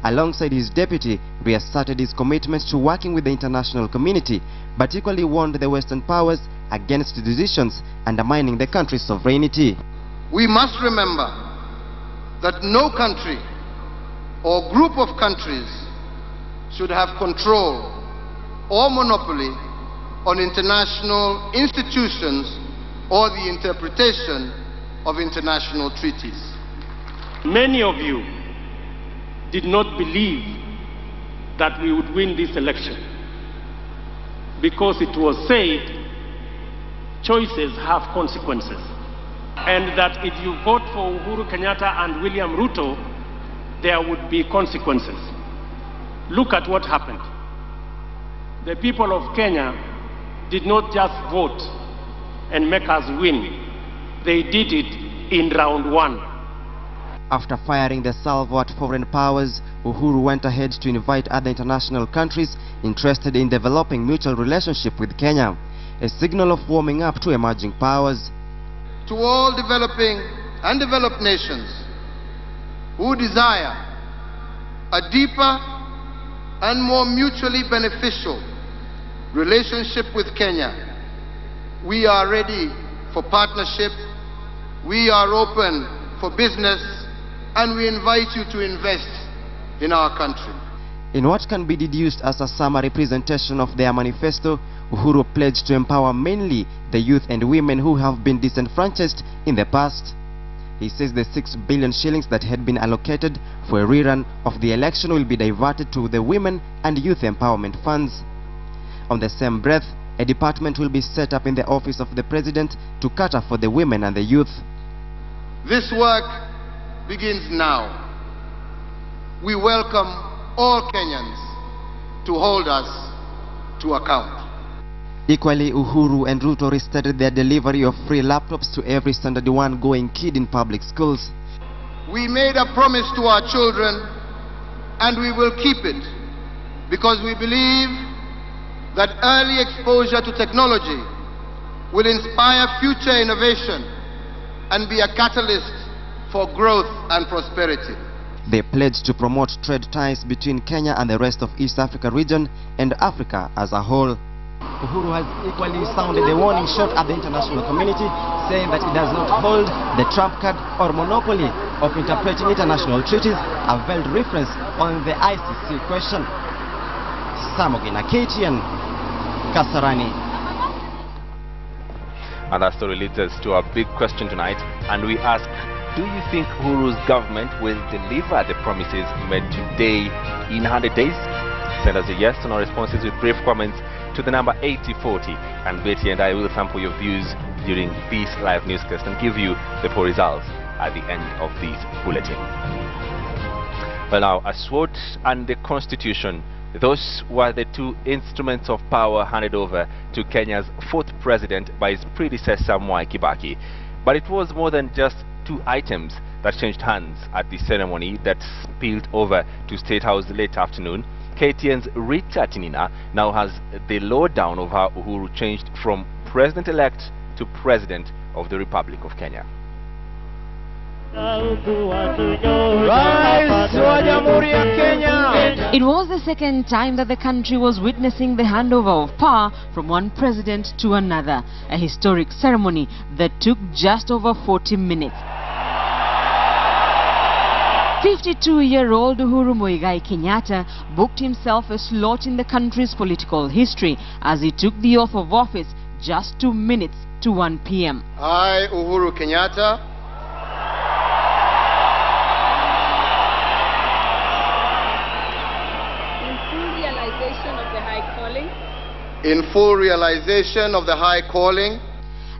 alongside his deputy, reasserted his commitment to working with the international community, but equally warned the Western powers against decisions undermining the country's sovereignty. We must remember that no country or group of countries should have control or monopoly on international institutions or the interpretation of international treaties. Many of you did not believe that we would win this election because it was said choices have consequences, and that if you vote for Uhuru Kenyatta and William Ruto, there would be consequences. Look at what happened. The people of Kenya did not just vote and make us win. They did it in round one. After firing the salvo at foreign powers, Uhuru went ahead to invite other international countries interested in developing mutual relationship with Kenya, a signal of warming up to emerging powers. To all developing and developed nations who desire a deeper and more mutually beneficial relationship with Kenya, we are ready for partnership, we are open for business, and we invite you to invest in our country. In what can be deduced as a summary presentation of their manifesto, Uhuru pledged to empower mainly the youth and women who have been disenfranchised in the past. He says the 6 billion shillings that had been allocated for a rerun of the election will be diverted to the women and youth empowerment funds. On the same breath, a department will be set up in the office of the president to cater for the women and the youth. This work begins now. We welcome all Kenyans to hold us to account. Equally, Uhuru and Ruto restated their delivery of free laptops to every standard 1 going kid in public schools. We made a promise to our children, and we will keep it, because we believe that early exposure to technology will inspire future innovation and be a catalyst for growth and prosperity. They pledged to promote trade ties between Kenya and the rest of East Africa region and Africa as a whole. Uhuru has equally sounded the warning shot at the international community, saying that it does not hold the trump card or monopoly of interpreting international treaties, a veiled reference on the ICC question. Samogina, KTN, Kasarani. And that story leads us to our big question tonight, and we ask, do you think Uhuru's government will deliver the promises made today in 100 days? Send us a yes on our responses with brief comments to the number 8040, and Betty and I will sample your views during this live newscast and give you the poll results at the end of this bulletin. Well, now, a sword and the Constitution, those were the two instruments of power handed over to Kenya's 4th president by his predecessor Mwai Kibaki. But it was more than just 2 items that changed hands at the ceremony that spilled over to State House late afternoon. KTN's Rita Tinina now has the lowdown of how Uhuru changed from president-elect to president of the Republic of Kenya. It was the second time that the country was witnessing the handover of power from one president to another, a historic ceremony that took just over 40 minutes. 52-year-old Uhuru Muigai Kenyatta booked himself a slot in the country's political history as he took the oath of office just 2 minutes to 1 p.m. I, Uhuru Kenyatta, in full realization of the high calling.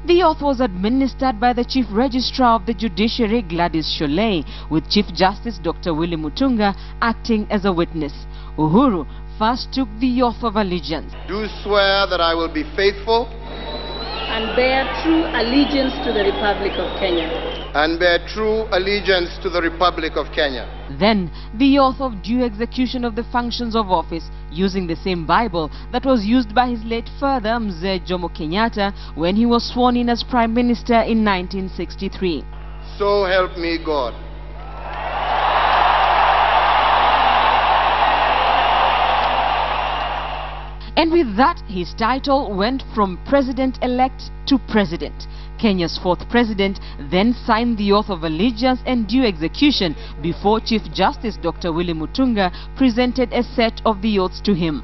The oath was administered by the Chief Registrar of the Judiciary, Gladys Sholei, with Chief Justice Dr. Willy Mutunga acting as a witness. Uhuru first took the oath of allegiance. Do swear that I will be faithful and bear true allegiance to the Republic of Kenya. And bear true allegiance to the Republic of Kenya. Then, the oath of due execution of the functions of office, using the same Bible that was used by his late father, Mzee Jomo Kenyatta, when he was sworn in as Prime Minister in 1963. So help me God. And with that, his title went from president-elect to president. Kenya's fourth president then signed the oath of allegiance and due execution before Chief Justice Dr. Willy Mutunga presented a set of the oaths to him.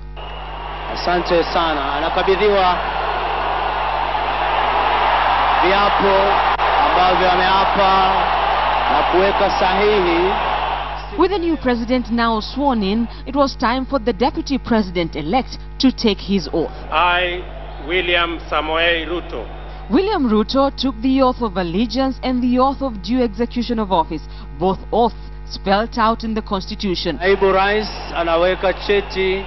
Asante sana. Anakabidhiwa viapo ambavyo ameapa na kuweka sahihi. With the new president now sworn in, it was time for the deputy president-elect to take his oath. I, William Samoei Ruto. William Ruto took the oath of allegiance and the oath of due execution of office, both oaths spelled out in the constitution. Naibu Rais anaweka cheti.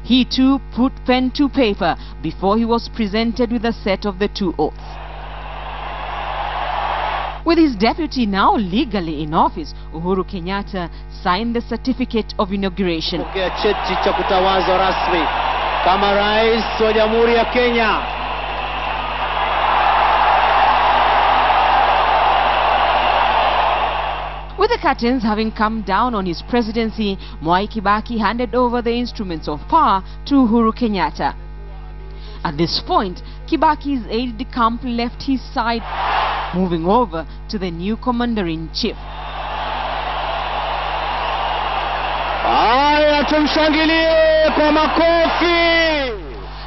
He too put pen to paper before he was presented with a set of the two oaths. With his deputy now legally in office, Uhuru Kenyatta signed the certificate of inauguration. Pokea cheti cha kutawazwa rasmi kama rais wa Jamhuri ya Kenya. With the curtains having come down on his presidency, Mwai Kibaki handed over the instruments of power to Uhuru Kenyatta. At this point, Kibaki's aide-de-camp left his side, moving over to the new commander-in-chief.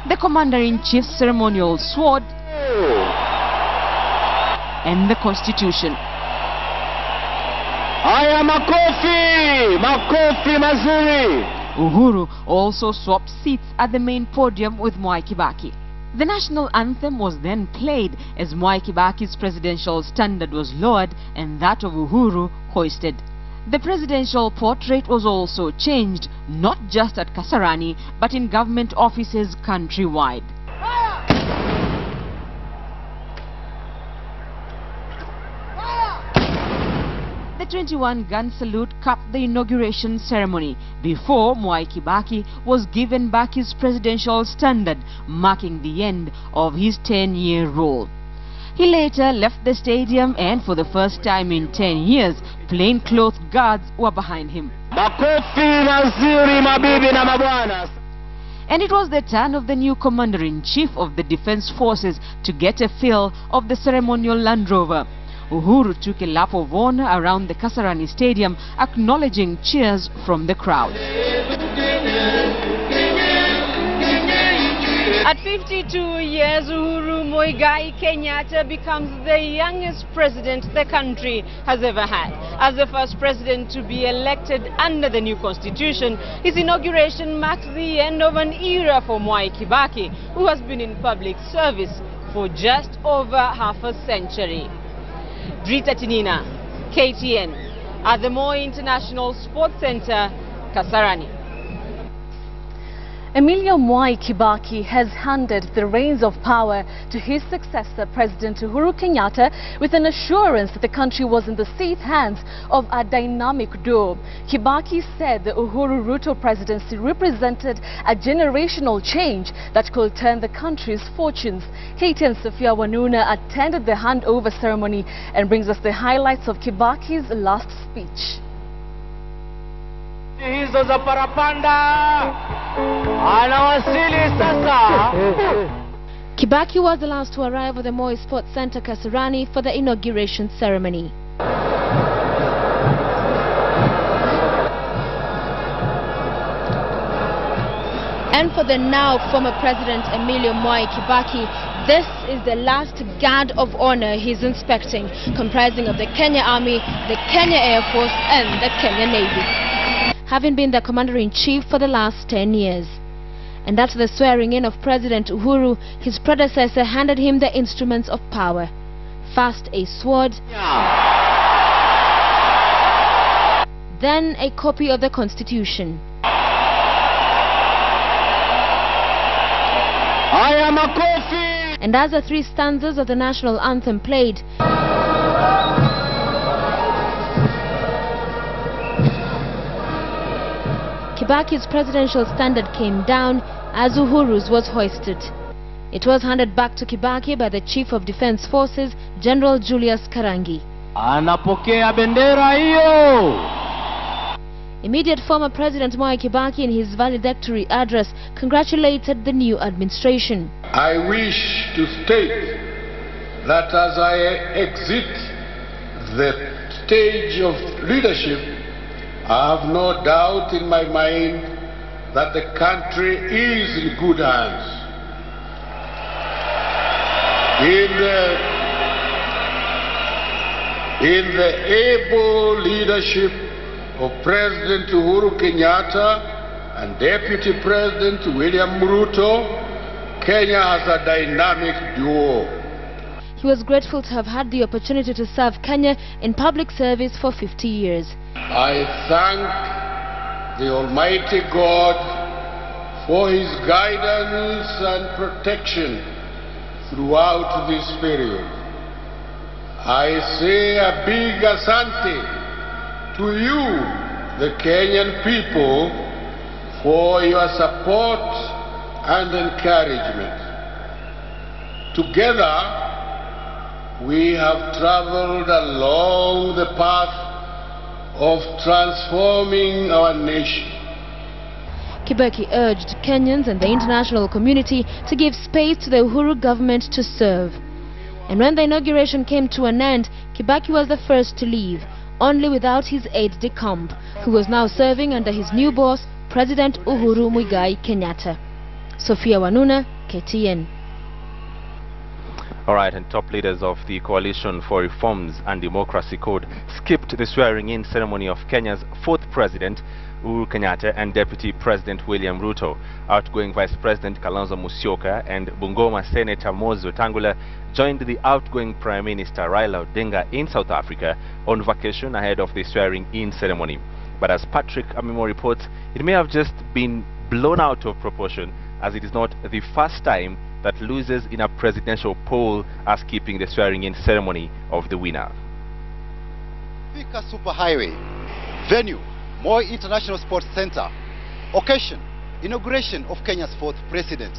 The commander-in-chief's ceremonial sword and the constitution. Uhuru also swapped seats at the main podium with Mwai Kibaki. The national anthem was then played as Mwai Kibaki's presidential standard was lowered and that of Uhuru hoisted. The presidential portrait was also changed, not just at Kasarani, but in government offices countrywide. The 21-gun salute capped the inauguration ceremony before Mwai Kibaki was given back his presidential standard, marking the end of his 10-year rule. He later left the stadium and for the first time in 10 years, plainclothes guards were behind him. And it was the turn of the new commander-in-chief of the Defense Forces to get a feel of the ceremonial Land Rover. Uhuru took a lap of honor around the Kasarani Stadium, acknowledging cheers from the crowd. At 52 years, Uhuru Muigai Kenyatta becomes the youngest president the country has ever had. As the first president to be elected under the new constitution, his inauguration marks the end of an era for Mwai Kibaki, who has been in public service for just over half a century. Drita Tinina, KTN, at the Moi International Sports Center, Kasarani. Emilio Mwai Kibaki has handed the reins of power to his successor, President Uhuru Kenyatta, with an assurance that the country was in the safe hands of a dynamic duo. Kibaki said the Uhuru Ruto presidency represented a generational change that could turn the country's fortunes. KTN Sophia Wanuna attended the handover ceremony and brings us the highlights of Kibaki's last speech. Hizo za parapanda anawasili sasa. Kibaki was the last to arrive at the Moi Sports Center Kasarani for the inauguration ceremony. And for the now former President Emilio Mwai Kibaki, this is the last guard of honor he's inspecting, comprising of the Kenya Army, the Kenya Air Force and the Kenya Navy. Having been the commander-in-chief for the last 10 years. And after the swearing-in of President Uhuru, his predecessor handed him the instruments of power. First a sword, then a copy of the Constitution. I am a coffee! And as the three stanzas of the national anthem played, Kibaki's presidential standard came down as Uhuru's was hoisted. It was handed back to Kibaki by the Chief of Defense Forces, General Julius Karangi. Anapokea bendera hiyo. Immediate former President Mwai Kibaki, in his valedictory address, congratulated the new administration. I wish to state that as I exit the stage of leadership, I have no doubt in my mind that the country is in good hands. In the able leadership of President Uhuru Kenyatta and Deputy President William Ruto, Kenya has a dynamic duo. He was grateful to have had the opportunity to serve Kenya in public service for 50 years. I thank the Almighty God for His guidance and protection throughout this period. I say a big asante to you, the Kenyan people, for your support and encouragement. Together, we have traveled along the path of transforming our nation. Kibaki urged Kenyans and the international community to give space to the Uhuru government to serve. And when the inauguration came to an end, Kibaki was the first to leave, only without his aide-de-camp, who was now serving under his new boss, President Uhuru Muigai Kenyatta. Sophia Wanuna, KTN. All right, and top leaders of the Coalition for Reforms and Democracy Code skipped the swearing-in ceremony of Kenya's fourth president, Uhuru Kenyatta, and Deputy President William Ruto. Outgoing Vice President Kalonzo Musyoka and Bungoma Senator Moses Wetangula joined the outgoing Prime Minister Raila Odinga in South Africa on vacation ahead of the swearing-in ceremony. But as Patrick Amimo reports, it may have just been blown out of proportion, as it is not the first time that losers in a presidential poll are skipping the swearing-in ceremony of the winner. Thika Superhighway, venue, Moi International Sports Center, occasion, inauguration of Kenya's fourth president.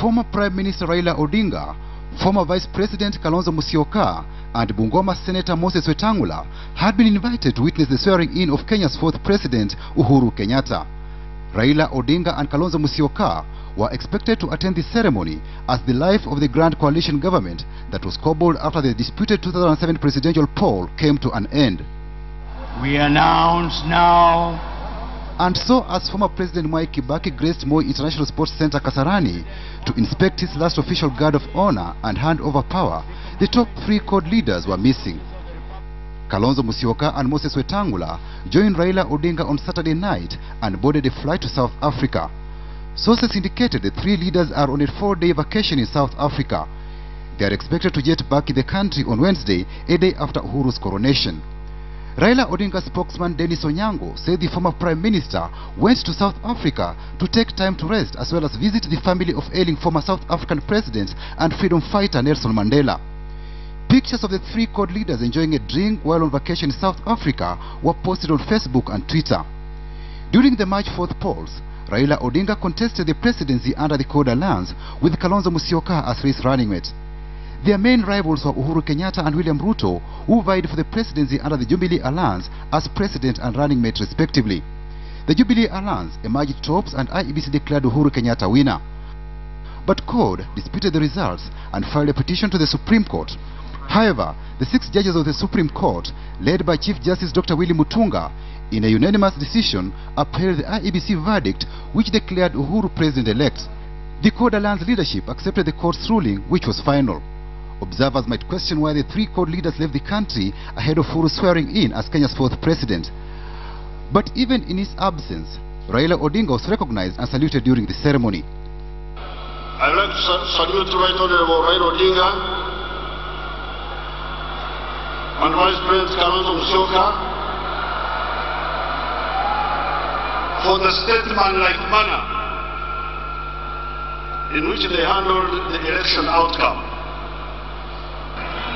Former Prime Minister Raila Odinga, former Vice President Kalonzo Musyoka, and Bungoma Senator Moses Wetangula had been invited to witness the swearing-in of Kenya's fourth president, Uhuru Kenyatta. Raila Odinga and Kalonzo Musyoka were expected to attend the ceremony as the life of the Grand Coalition government that was cobbled after the disputed 2007 presidential poll came to an end. We announce now. And so, as former President Mwai Kibaki graced Moi International Sports Center Kasarani to inspect his last official guard of honor and hand over power, the top three code leaders were missing. Kalonzo Musyoka and Moses Wetangula joined Raila Odinga on Saturday night and boarded a flight to South Africa. Sources indicated the three leaders are on a 4-day vacation in South Africa. They are expected to jet back in the country on Wednesday, a day after Uhuru's coronation. Raila Odinga's spokesman Dennis Onyango said the former Prime Minister went to South Africa to take time to rest as well as visit the family of ailing former South African President and freedom fighter Nelson Mandela. Pictures of the three code leaders enjoying a drink while on vacation in South Africa were posted on Facebook and Twitter. During the March 4th polls, Raila Odinga contested the presidency under the Code Alliance with Kalonzo Musyoka as race running mate. Their main rivals were Uhuru Kenyatta and William Ruto, who vied for the presidency under the Jubilee Alliance as president and running mate respectively. The Jubilee Alliance emerged tops and IEBC declared Uhuru Kenyatta winner. But CORD disputed the results and filed a petition to the Supreme Court. However, the 6 judges of the Supreme Court, led by Chief Justice Dr. Willy Mutunga, in a unanimous decision, upheld the IEBC verdict which declared Uhuru president-elect. The Code Alliance leadership accepted the court's ruling, which was final. Observers might question why the three code leaders left the country ahead of Uhuru swearing in as Kenya's fourth president. But even in his absence, Raila Odinga was recognized and saluted during the ceremony. I'd like to salute Right Honorable Raila Odinga and Vice President Kalonzo Musyoka for the statesman-like manner in which they handled the election outcome.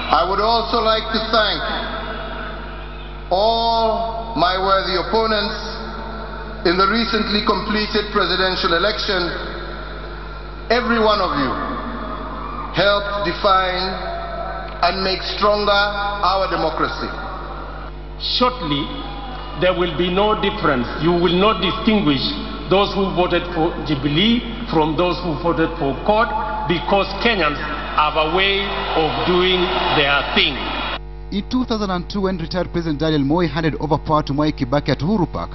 I would also like to thank all my worthy opponents in the recently completed presidential election. Every one of you helped define and make stronger our democracy. Shortly, there will be no difference. You will not distinguish those who voted for Jubilee from those who voted for CORD, because Kenyans have a way of doing their thing. In 2002, when retired President Daniel Moi handed over power to Mwai Kibaki at Uhuru Park,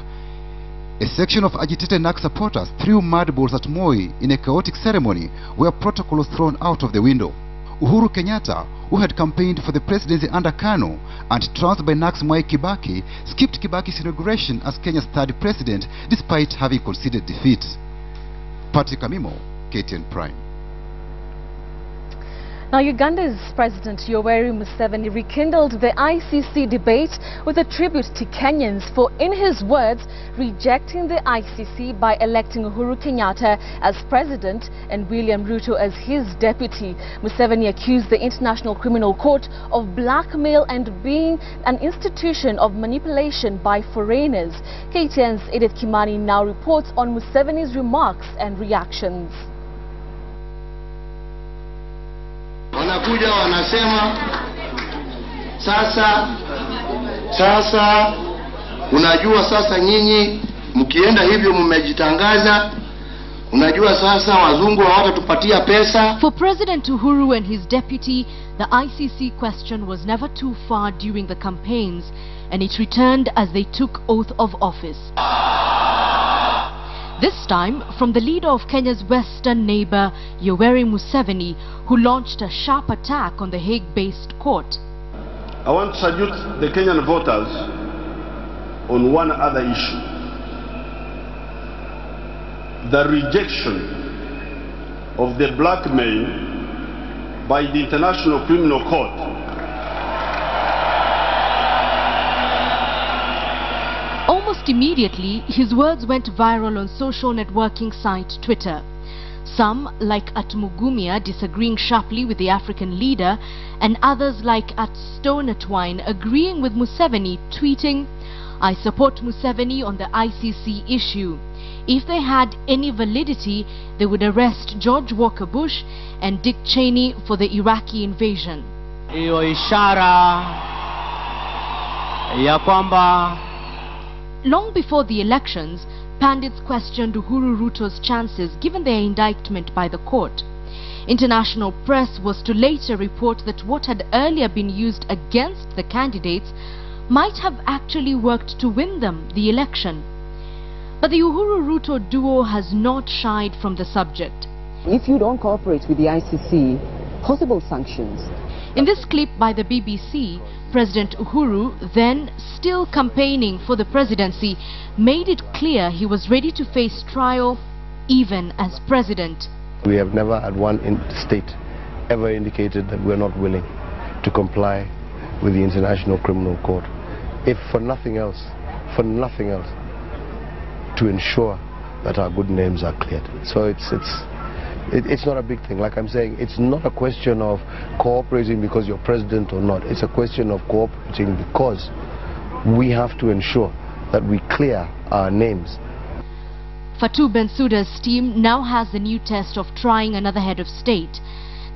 a section of agitated NARC supporters threw mud balls at Moi in a chaotic ceremony where protocol was thrown out of the window. Uhuru Kenyatta, who had campaigned for the presidency under KANU and trounced by NARC's Mwai Kibaki, skipped Kibaki's inauguration as Kenya's third president despite having conceded defeat. Patrick Amimo, KTN Prime. Now, Uganda's President Yoweri Museveni rekindled the ICC debate with a tribute to Kenyans for, in his words, rejecting the ICC by electing Uhuru Kenyatta as president and William Ruto as his deputy. Museveni accused the International Criminal Court of blackmail and being an institution of manipulation by foreigners. KTN's Edith Kimani now reports on Museveni's remarks and reactions. Wanakuja wanasema sasa unajua, sasa nyinyi mkienda hivyo mmejitangaza, unajua sasa wazungu hawatatupatia pesa. For President Uhuru and his deputy, the ICC question was never too far during the campaigns, and it returned as they took oath of office. This time from the leader of Kenya's western neighbor, Yoweri Museveni, who launched a sharp attack on the Hague-based court. I want to salute the Kenyan voters on one other issue: the rejection of the blackmail by the International Criminal Court. Almost immediately, his words went viral on social networking site Twitter. Some, like Atmugumia, disagreeing sharply with the African leader, and others like @StoneAtwine agreeing with Museveni, tweeting, "I support Museveni on the ICC issue. If they had any validity, they would arrest George Walker Bush and Dick Cheney for the Iraqi invasion." Hiyo ishara ya kwamba. Long before the elections, pundits questioned Uhuru Ruto's chances given their indictment by the court. International press was to later report that what had earlier been used against the candidates might have actually worked to win them the election. But the Uhuru-Ruto duo has not shied from the subject. If you don't cooperate with the ICC, possible sanctions. In this clip by the BBC, President Uhuru, then still campaigning for the presidency, made it clear he was ready to face trial even as president. We have never at one state ever indicated that we're not willing to comply with the International Criminal Court, if for nothing else, to ensure that our good names are cleared. So it's not a big thing. Like I'm saying, it's not a question of cooperating because you're president or not. It's a question of cooperating because we have to ensure that we clear our names. Fatou Bensouda's team now has the new test of trying another head of state.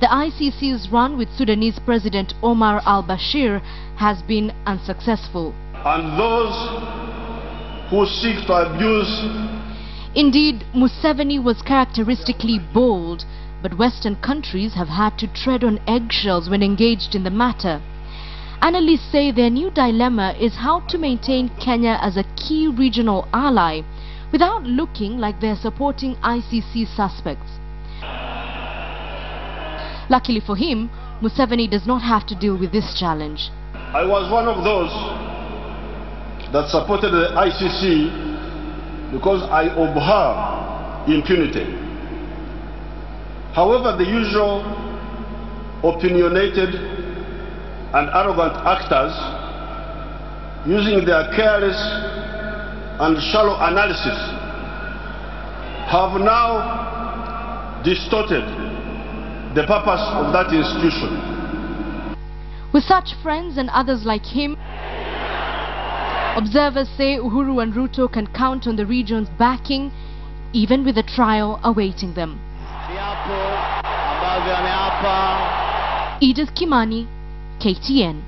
The ICC's run with Sudanese President Omar al-Bashir has been unsuccessful. And those who seek to abuse. Indeed, Museveni was characteristically bold, but Western countries have had to tread on eggshells when engaged in the matter. Analysts say their new dilemma is how to maintain Kenya as a key regional ally without looking like they're supporting ICC suspects. Luckily for him, Museveni does not have to deal with this challenge. I was one of those that supported the ICC because I abhor impunity. However, the usual opinionated and arrogant actors, using their careless and shallow analysis, have now distorted the purpose of that institution. With such friends and others like him, observers say Uhuru and Ruto can count on the region's backing, even with a trial awaiting them. Edith Kimani, KTN.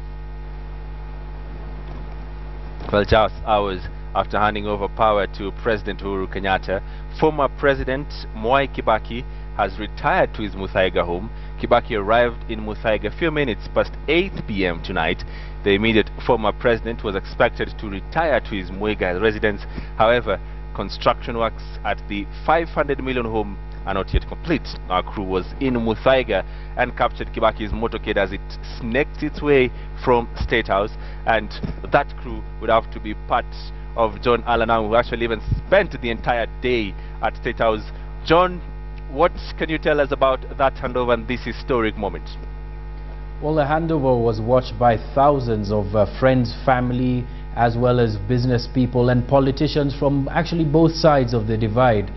Well, just hours after handing over power to President Uhuru Kenyatta, former President Mwai Kibaki has retired to his Muthaiga home. Kibaki arrived in Muthaiga a few minutes past 8 p.m. tonight. The immediate former president was expected to retire to his Muiga residence. However, construction works at the 500 million home are not yet complete. Our crew was in Muthaiga and captured Kibaki's motorcade as it snaked its way from State House, and that crew would have to be part of John Alanang, who actually even spent the entire day at State House. John, what can you tell us about that handover and this historic moment? Well, the handover was watched by thousands of friends, family, as well as business people and politicians from actually both sides of the divide.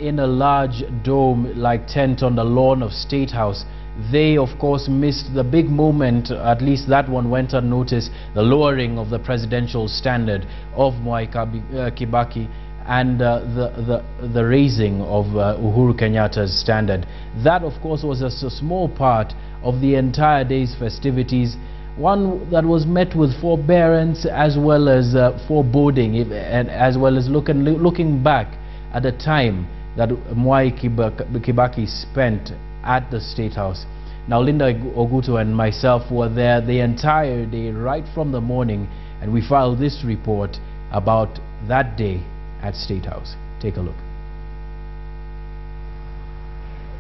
In a large dome-like tent on the lawn of State House. They, of course, missed the big moment, at least that one went unnoticed, the lowering of the presidential standard of Mwai Kibaki and the raising of Uhuru Kenyatta's standard. That, of course, was just a small part of the entire day's festivities, one that was met with forbearance as well as foreboding, and as well as looking back at the time that Mwai Kibaki spent at the State House. Now, Linda Oguto and myself were there the entire day, right from the morning, and we filed this report about that day at State House. Take a look.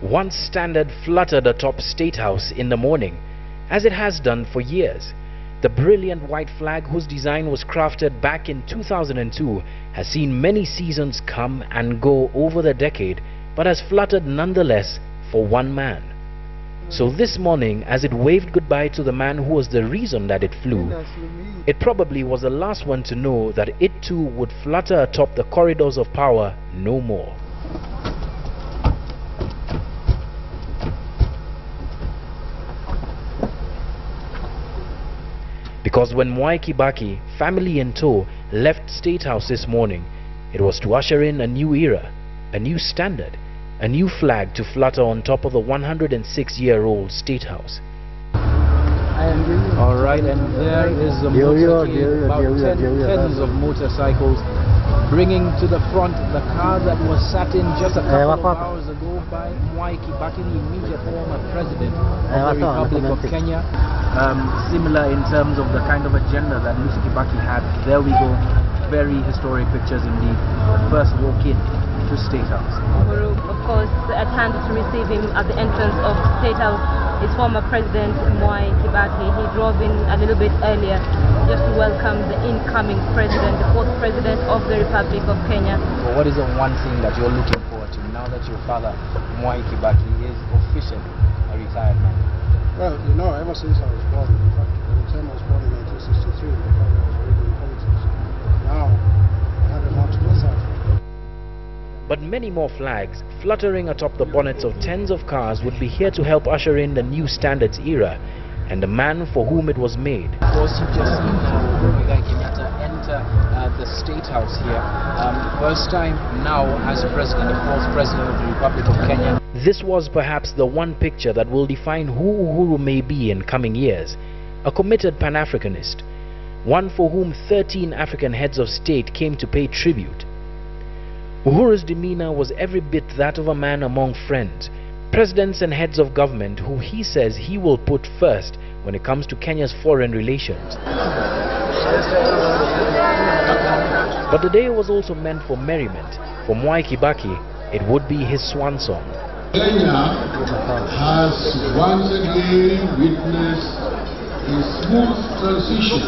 One standard fluttered atop State House in the morning, as it has done for years. The brilliant white flag, whose design was crafted back in 2002, has seen many seasons come and go over the decade, but has fluttered nonetheless for one man. So this morning, as it waved goodbye to the man who was the reason that it flew, it probably was the last one to know that it too would flutter atop the corridors of power no more. Because when Mwai Kibaki, family in tow, left State House this morning, it was to usher in a new era, a new standard, a new flag to flutter on top of the 106-year-old State House. Alright, and there is a motorcade, about tens of motorcycles, bringing to the front the car that was sat in just a couple of hours ago by Mwai Kibaki, the immediate former president of the Republic of Kenya. Similar in terms of the kind of agenda that Mr. Kibaki had. There we go, very historic pictures indeed. First walk in to State House. Uhuru, of course, at hand to receive him at the entrance of State House. His former president, Mwai Kibaki, he drove in a little bit earlier just to welcome the incoming president, the fourth president of the Republic of Kenya. Well, what is the one thing that you're looking forward to now that your father, Mwai Kibaki, is officially a retired man? Well, you know, ever since I was born, in fact, by the time I was born in 1963, my father was already in politics. Now, I have a lot to myself. But many more flags, fluttering atop the bonnets of tens of cars, would be here to help usher in the new standards era, and the man for whom it was made. Of course, you just seen Uhuru Kenyatta enter the State House here. First time now as president, the fourth president of the Republic of Kenya. This was perhaps the one picture that will define who Uhuru may be in coming years. A committed Pan-Africanist, one for whom 13 African heads of state came to pay tribute. Uhuru's demeanor was every bit that of a man among friends, presidents and heads of government who he says he will put first when it comes to Kenya's foreign relations. But the day was also meant for merriment. For Mwai Kibaki, it would be his swan song. Kenya has once again witnessed a smooth transition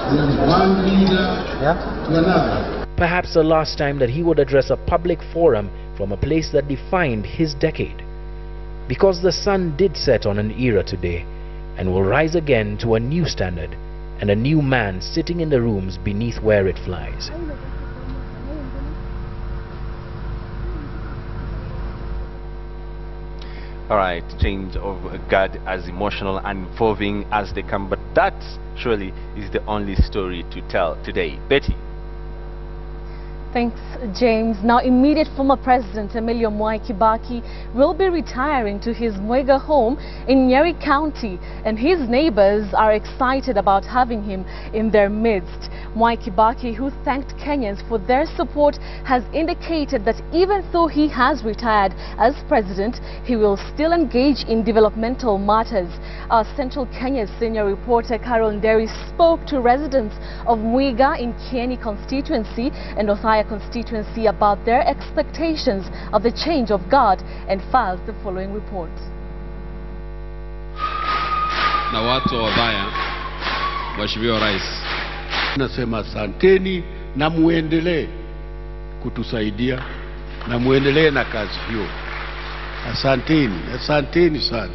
from one leader to another. Perhaps the last time that he would address a public forum from a place that defined his decade. Because the sun did set on an era today and will rise again to a new standard and a new man sitting in the rooms beneath where it flies. Alright, change of guard, as emotional and involving as they come, but that surely is the only story to tell today. Betty. Thanks, James. Now, immediate former President Emilio Mwai Kibaki will be retiring to his Mwega home in Nyeri County, and his neighbors are excited about having him in their midst. Mwai Kibaki, who thanked Kenyans for their support, has indicated that even though he has retired as president, he will still engage in developmental matters. Our Central Kenya senior reporter Carol Nderi spoke to residents of Mwiga in Kieni constituency and Othaya constituency about their expectations of the change of guard and filed the following report. Na watu wa Othaya, Mheshimiwa Rais, nasema asanteni na muendelee kutusaidia na muendelee na kazi hiyo. Asanteni sana.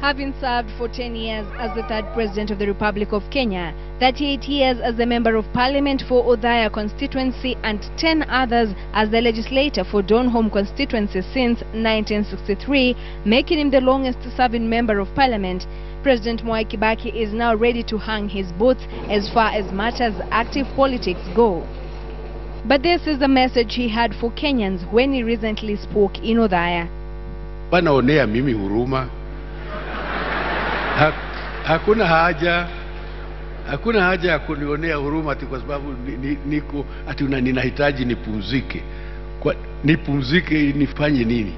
Having served for 10 years as the third president of the Republic of Kenya, 38 years as the member of parliament for Othaya constituency and 10 others as the legislator for Donholm constituency since 1963, making him the longest serving member of parliament, President Mwai Kibaki is now ready to hang his boots as far as matters active politics go. But this is the message he had for Kenyans when he recently spoke in Othaya. Wanaonea mimi huruma. Hakuna haja ya kunionea huruma ati kwa sababu niko ati ninahitaji nipumzike. Nipumzike nifanye nini?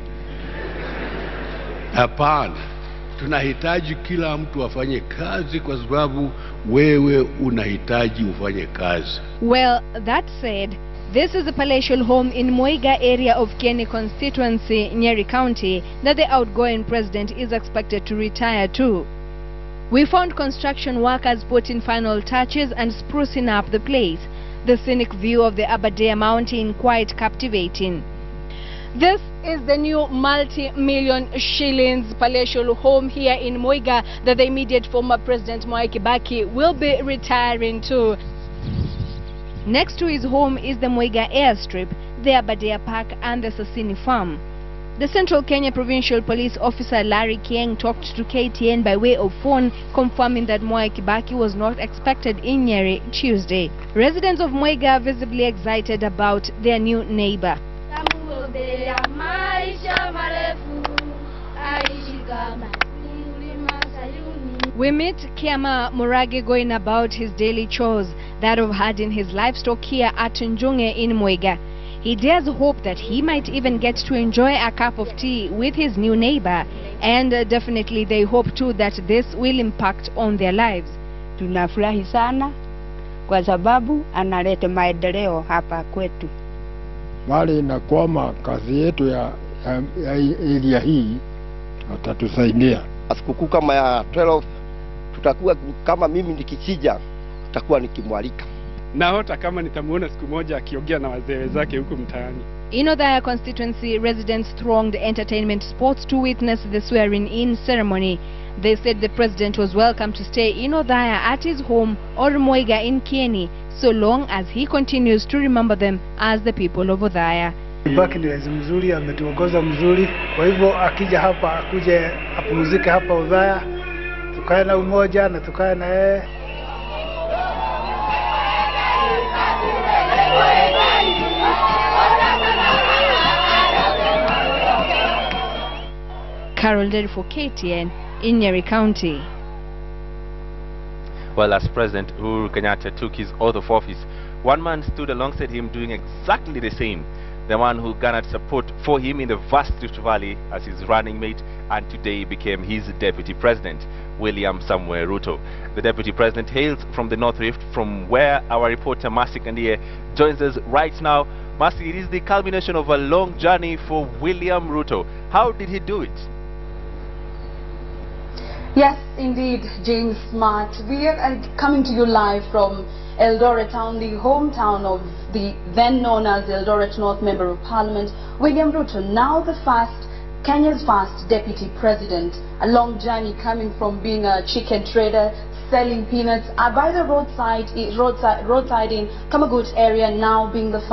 Hapana. Tunahitaji kila mtu afanye kazi kwa sababu wewe unahitaji ufanye kazi. Well, that said, this is a palatial home in Mwiga area of Kieni constituency, Nyeri County, that the outgoing president is expected to retire to. We found construction workers putting final touches and sprucing up the place. The scenic view of the Aberdare mountain quite captivating. This is the new multi-million shillings palatial home here in Mwiga that the immediate former President Mwai Kibaki will be retiring to. Next to his home is the Mwiga airstrip, the Aberdare Park and the Sasini Farm. The Central Kenya Provincial Police Officer Larry Kieng talked to KTN by way of phone, confirming that Mwai Kibaki was not expected in Nyeri Tuesday. Residents of Mwiga are visibly excited about their new neighbor. We meet Kiama Murage going about his daily chores, that of herding his livestock here at Njunge in Mwiga. He dares hope that he might even get to enjoy a cup of tea with his new neighbor, and definitely they hope too that this will impact on their lives. Tunafurahi sana kwa sababu analeta maendeleo hapa kwetu. Bali inakwama kazi yetu ya area hii atatusaidia. Sikukuu kama ya 12 tutakuwa kama mimi nikisija tutakuwa nikimwalika. Na hata kama nitamuona siku moja akiongea na wazee zake huko mtaani. In Othaya constituency, residents thronged entertainment spots to witness the swearing-in ceremony. They said the president was welcome to stay in Othaya at his home or Mwiga in Kieni, so long as he continues to remember them as the people of Othaya. Kibaki ni rais mzuri, ametuongoza mzuri, kwa hivyo akija hapa akuje apumzike hapa Othaya, tukae na umoja na tukae na yeye. Carol Nderi for KTN in Nyeri County. Well, as President Uhuru Kenyatta took his oath of office, one man stood alongside him doing exactly the same. The man who garnered support for him in the vast Rift Valley as his running mate and today became his deputy president, William Samuel Ruto. The deputy president hails from the North Rift, from where our reporter Mercy Kandiye joins us right now. Mercy, it is the culmination of a long journey for William Ruto. How did he do it? Yes, indeed, James Smart. We are coming to you live from Eldoret Town, the hometown of the then known as Eldoret North Member of Parliament, William Ruto, now the Kenya's first deputy president. A long journey coming from being a chicken trader, selling peanuts by the roadside in Kamagut area, now being the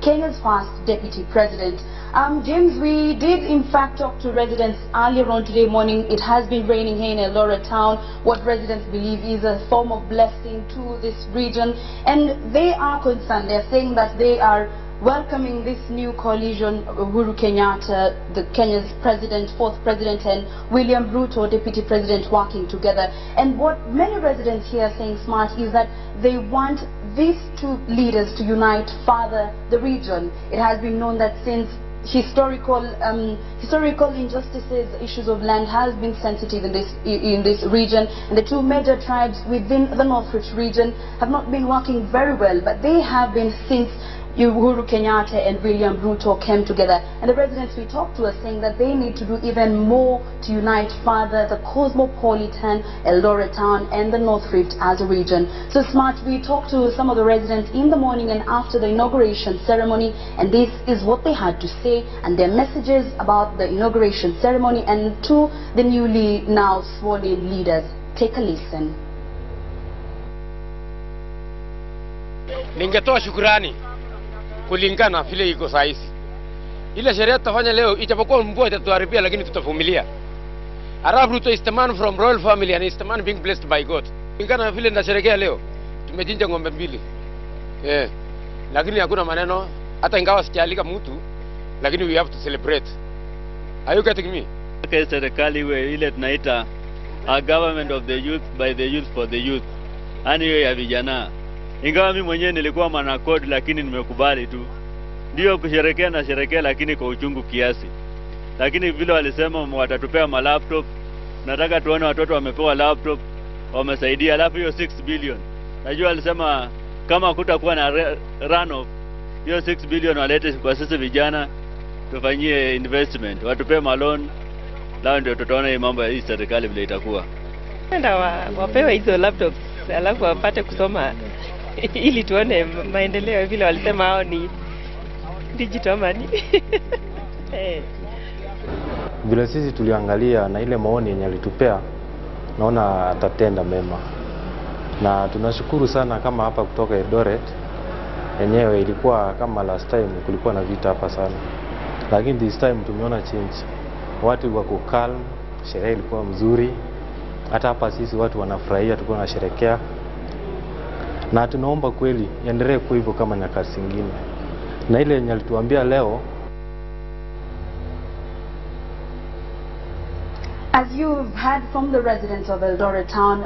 Kenya's first deputy president. James, we did in fact talk to residents earlier on today morning. It has been raining here in Eldoret town, what residents believe is a form of blessing to this region, and they are concerned. They're saying that they are welcoming this new coalition, Uhuru Kenyatta, the Kenya's president, fourth president, and William Ruto, deputy president, working together. And what many residents here are saying, Smart, is that they want these two leaders to unite further the region. It has been known that since historical injustices, issues of land has been sensitive in this region, and the two major tribes within the Northridge region have not been working very well, but they have been since Uhuru Kenyatta and William Ruto came together. And the residents we talked to are saying that they need to do even more to unite further the cosmopolitan Eldoret town and the North Rift as a region. So Smart, we talked to some of the residents in the morning and after the inauguration ceremony, and this is what they had to say and their messages about the inauguration ceremony and to the newly now sworn in leaders. Take a listen. Ningetoa shukrani kulingana vile iko sahihi. Ile sherehe tutafanya leo ijapokuwa mvua itatuharibia, lakini tutavumilia. Arab Ruto is the man from royal family and is the man being blessed by God. Kulingana vile ndasherekea leo, tumechinja ng'ombe 2. Lakini hakuna maneno, hata ingawa sijaalika mtu, lakini we have to celebrate. Are you getting me? Serikali ile tunaita a government of the youth by the youth for the youth. Ani hiyo ya vijana. Ingawa mimi mwenyewe nilikuwa mwana code, lakini nimekubali tu. Ndio kusherekea na sherekea, lakini kwa uchungu kiasi. Lakini vile walisema watatupea ma laptop, nataka tuone watoto wamepewa laptop, wamesaidia. Alafu hiyo 6 billion. Najua walisema kama kutakuwa na run off, hiyo 6 billion walete kwa sisi vijana tufanyie investment, watupe ma loan. Lao ndio tutaona hii mambo ya hii serikali vile itakuwa. Nenda wapewe hizo laptops, alafu wapate kusoma ili tuone maendeleo vile walisema hao ni digital money. Vile sisi tuliangalia na ile maoni yenye alitupea, naona atatenda mema. Na tunashukuru sana kama hapa kutoka Eldoret. Yenyewe ilikuwa kama last time kulikuwa na vita hapa sana. Lakini this time tumeona change. Watu wako calm, sherehe ilikuwa mzuri. Hata hapa sisi watu wanafurahia, tulikuwa tunasherehekea. Na tunaomba kweli endelee kwa hivyo kama nyakati zingine. Na ile yenye alituambia leo, as you've heard from the residents of Eldoret town,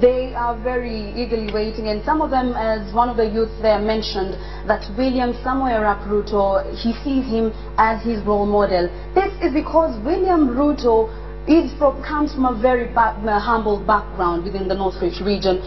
they are very eagerly waiting, and some of them, as one of the youth there mentioned, that William Samoei Arap Ruto, he sees him as his role model. This is because William Ruto comes from a very humble background within the Northridge region.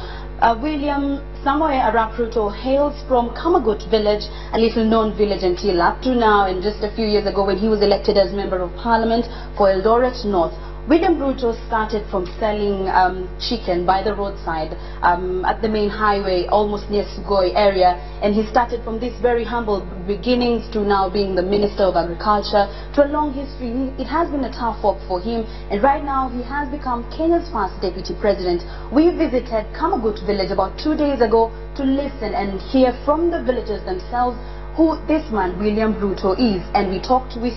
William Samoei Arap Ruto hails from Kamagut village, a little known village until up to now, and just a few years ago when he was elected as Member of Parliament for Eldoret North. William Ruto started from selling chicken by the roadside at the main highway, almost near Sugoi area, and he started from this very humble beginnings to now being the Minister of Agriculture. To a long history, it has been a tough walk for him, and right now he has become Kenya's first Deputy President. We visited Kamagut village about 2 days ago to listen and hear from the villagers themselves who this man William Ruto is, and we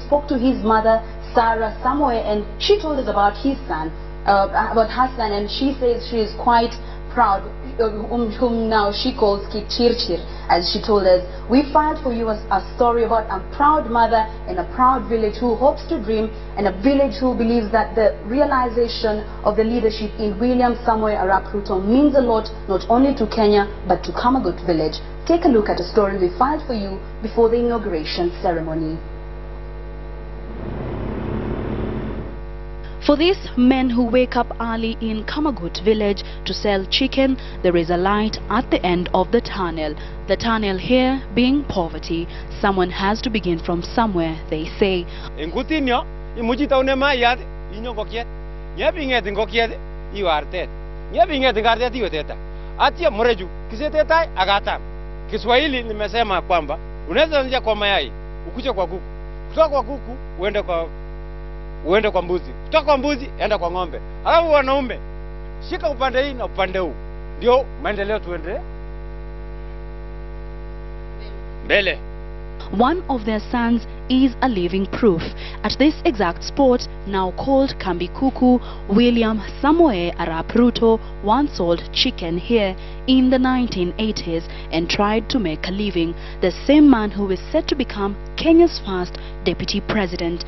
spoke to his mother Sarah Samoei, and she told us about his son, about her son, and she says she is quite proud, whom now she calls Kichirchir, as she told us. We filed for you a story about a proud mother in a proud village who hopes to dream, and a village who believes that the realization of the leadership in William Samoei Arap Ruto means a lot, not only to Kenya, but to Kamagut village. Take a look at a story we filed for you before the inauguration ceremony. For these men who wake up early in Kamagut village to sell chicken, there is a light at the end of the tunnel. The tunnel here being poverty. Someone has to begin from somewhere, they say. Ingutinyo, imujita unema yad, inyo gokiet. Nyabinget ngokiet, you are dead. Nyabinget ngardet you teta. Atia moreju, kiseteta agata. Kiswahili nimesema kwamba unaweza nje kwa mayai, ukuje kwa kuku. Kutoka kwa kuku uende kwa mbuzi. Kutoka kwa mbuzi enda kwa ng'ombe. Alafu wanaume shika upande hii na upande huu. Ndio maendeleo tuende mbele. One of their sons is a living proof. At this exact spot, now called Kambi Kuku, William Samoei Arap Ruto once sold chicken here in the 1980s and tried to make a living. The same man who is said to become Kenya's first deputy president.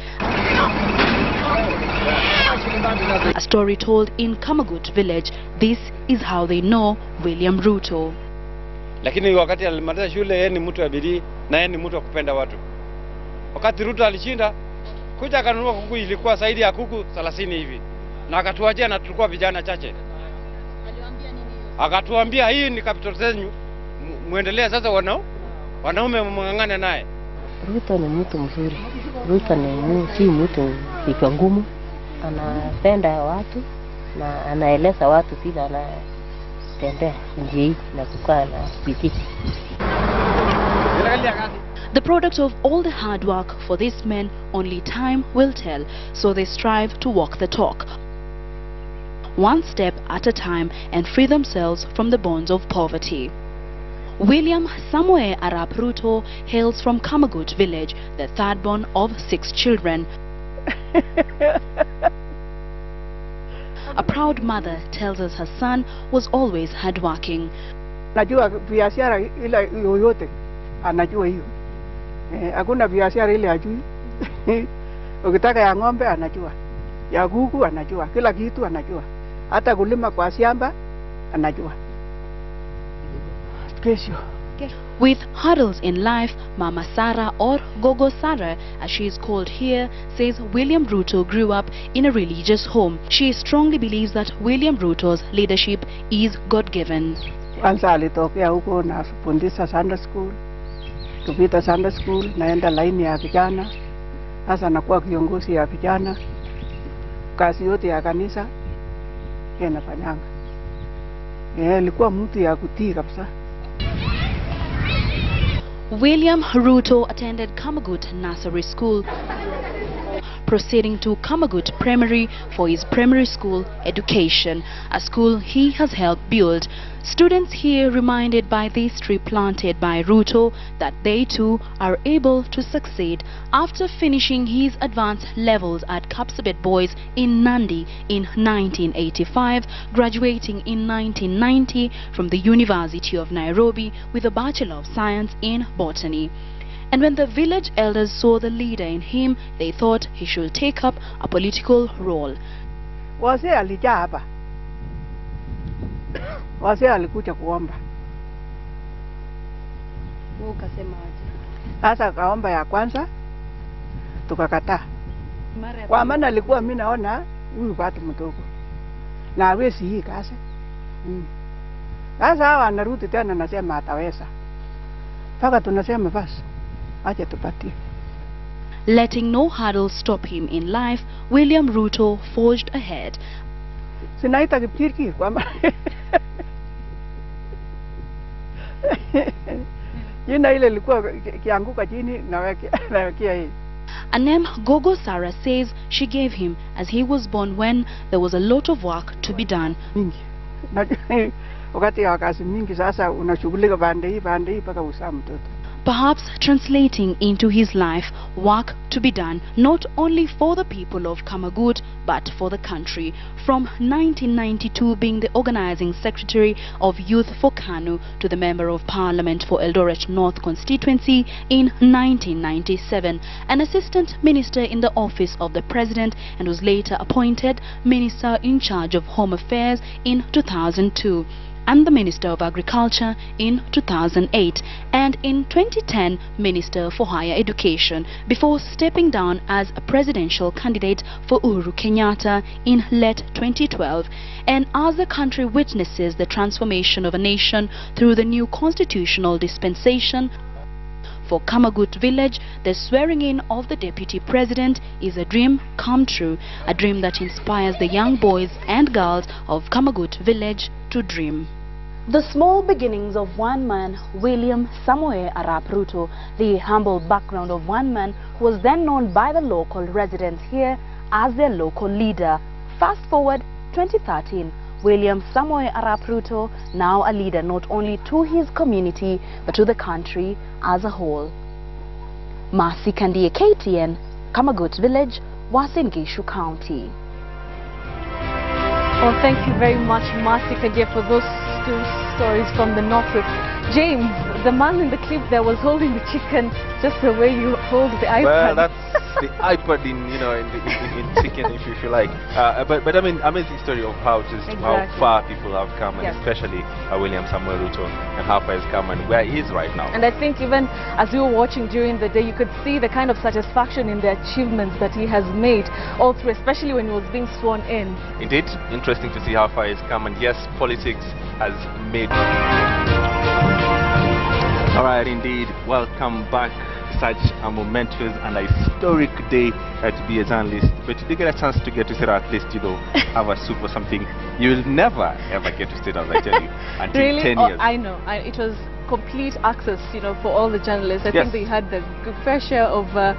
A story told in Kamagut village. This is how they know William Ruto. Lakini wakati alimaliza shule yeye ni mtu wa bidii na yeye ni mtu wa kupenda watu. Wakati Ruto alishinda, kuja akanunua kuku ilikuwa zaidi ya kuku 30 hivi. Na akatuachia na tulikuwa vijana chache. Aliwaambia nini? Akatuambia hii ni capital zenyu. Muendelee sasa wanaume mngangane naye. Ruto ni mtu mzuri. Ruto si mtu kichwa ngumu. Anapenda watu na anaeleza watu vile anatembea njia na kukaa na bidii. The product of all the hard work for these men, only time will tell, so they strive to walk the talk, one step at a time, and free themselves from the bonds of poverty. William Samoei Arap Ruto hails from Kamagut village, the third born of 6 children. A proud mother tells us her son was always hardworking. Najua biashara ila yoyote anajua hiyo. Hakuna biashara ile ajui. Ukitaka ya ng'ombe anajua. Ya kuku anajua. Kila kitu anajua. Hata kulima kwa shamba anajua. Kesho. With hurdles in life, Mama Sarah, or Gogo Sarah as she is called here, says William Ruto grew up in a religious home. She strongly believes that William Ruto's leadership is God-given. Kwanza alitokea huko na fundisha Sunday school. Tupita Sunday school, naenda laini ya vijana. Sasa nakuwa kiongozi ya vijana. Kazi yote ya kanisa yanafanyanga. Alikuwa mtu ya kutii kabisa. William Ruto attended Kamagut Nursery School, proceeding to Kamagut Primary for his primary school education, a school he has helped build. Students here reminded by this tree planted by Ruto that they too are able to succeed. After finishing his advanced levels at Kapsabet Boys in Nandi in 1985, graduating in 1990 from the University of Nairobi with a Bachelor of Science in Botany. And when the village elders saw the leader in him, they thought he should take up a political role. Wazee alijaa hapa. Wazee alikuja kuomba. Wewe ukasema aje? Sasa kaomba ya kwanza tukakataa. Kwa maana alikuwa mimi naona huyu bado mdogo. Na hawezi hii kazi. Sasa hawa anarudi tena nasema ataweza. Paka tunasema basi acha tupatie. Letting no hurdle stop him in life, William Ruto forged ahead. Sinaita kipirki kwa maana jina ile ilikuwa kianguka chini nawekea hii. A name Gogo Sarah says she gave him as he was born when there was a lot of work to be done. Wakati ya kazi mingi sasa unashughulika pande hii mpaka usaa mtoto. Perhaps translating into his life work to be done not only for the people of Kamagut but for the country. From 1992 being the organizing secretary of Youth for KANU to the member of parliament for Eldoret North constituency in 1997, an assistant minister in the office of the president, and was later appointed minister in charge of home affairs in 2002. And the Minister of Agriculture in 2008, and in 2010 Minister for Higher Education, before stepping down as a presidential candidate for Uhuru Kenyatta in late 2012. And as the country witnesses the transformation of a nation through the new constitutional dispensation, for Kamagut village, the swearing in of the deputy president is a dream come true, a dream that inspires the young boys and girls of Kamagut village to dream. The small beginnings of one man, William Samoei Arap Ruto, the humble background of one man who was then known by the local residents here as their local leader. Fast forward 2013, William Samoei Arap Ruto, now a leader not only to his community but to the country as a whole. Masi Kandie, KTN, Kamagut Village, Uasin Gishu County. Well, thank you very much, Masi Kandie, for those two stories from the north. James, the man in the clip there was holding the chicken just the way you hold the iPad. Well, that's the iPad in chicken, if you like. But I mean, amazing story of how far people have come, and especially William Samuel Ruto, and how far he's come and where he is right now. And I think even as we were watching during the day, you could see the kind of satisfaction in the achievements that he has made all through, especially when he was being sworn in. Indeed, interesting to see how far he's come, and yes, politics has made. All right, indeed, welcome back. Such a momentous and a historic day to be a journalist, but you did get a chance to get to sit, or at least, have a soup or something. You will never ever get to sit down, I tell you, until really? 10 years. I know. It was complete access, for all the journalists. I think they had the fair share of, a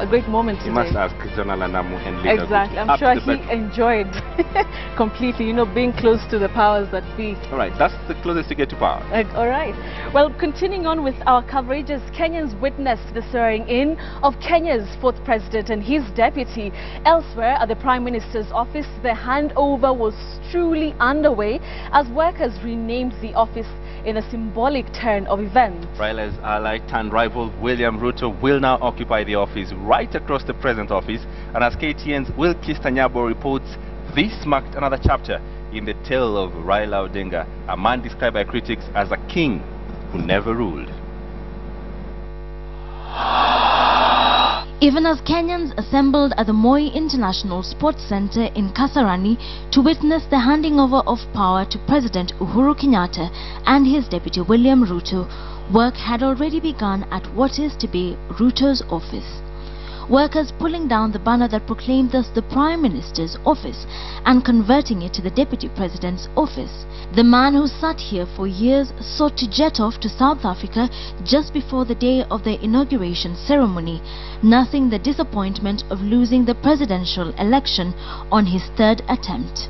great moment today. You must ask General Anamu and Linda. Exactly. I'm sure he enjoyed completely, being close to the powers that be. All right, that's the closest you get to power. All right. Well, continuing on with our coverage, as Kenyans witnessed the swearing in of Kenya's fourth president and his deputy. Elsewhere at the Prime Minister's office, the handover was truly underway as workers renamed the office in a symbolic turn of events. Raila's ally turned rival William Ruto will now occupy the office right across the present office, and as KTN's Will Kistanyabo reports, this marked another chapter in the tale of Raila Odinga, a man described by critics as a king who never ruled. Even as Kenyans assembled at the Moi International Sports Center in Kasarani to witness the handing over of power to President Uhuru Kenyatta and his deputy William Ruto, work had already begun at what is to be Ruto's office. Workers pulling down the banner that proclaimed thus the Prime Minister's office and converting it to the Deputy President's office. The man who sat here for years sought to jet off to South Africa just before the day of the inauguration ceremony, nursing the disappointment of losing the presidential election on his third attempt.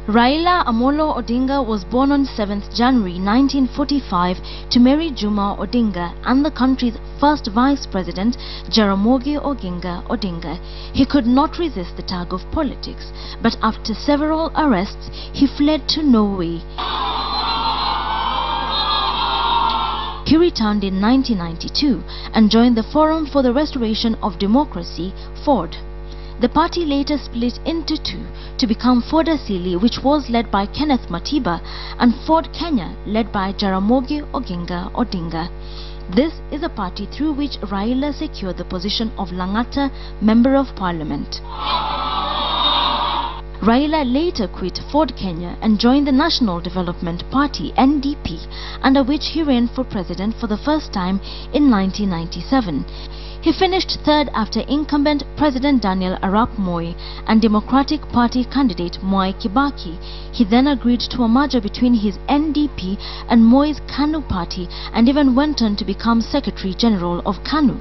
Raila Amolo Odinga was born on 7th January 1945 to Mary Juma Odinga and the country's first Vice President, Jaramogi Oginga Odinga. He could not resist the tug of politics, but after several arrests, he fled to Norway. He returned in 1992 and joined the Forum for the Restoration of Democracy, FORD. The party later split into two to become Ford Asili, which was led by Kenneth Matiba, and Ford Kenya, led by Jaramogi Oginga Odinga. This is a party through which Raila secured the position of Lang'ata Member of Parliament. Raila later quit Ford Kenya and joined the National Development Party (NDP), under which he ran for president for the first time in 1997. He finished third after incumbent President Daniel Arap Moi and Democratic Party candidate Mwai Kibaki. He then agreed to a merger between his NDP and Moi's KANU party and even went on to become Secretary General of KANU.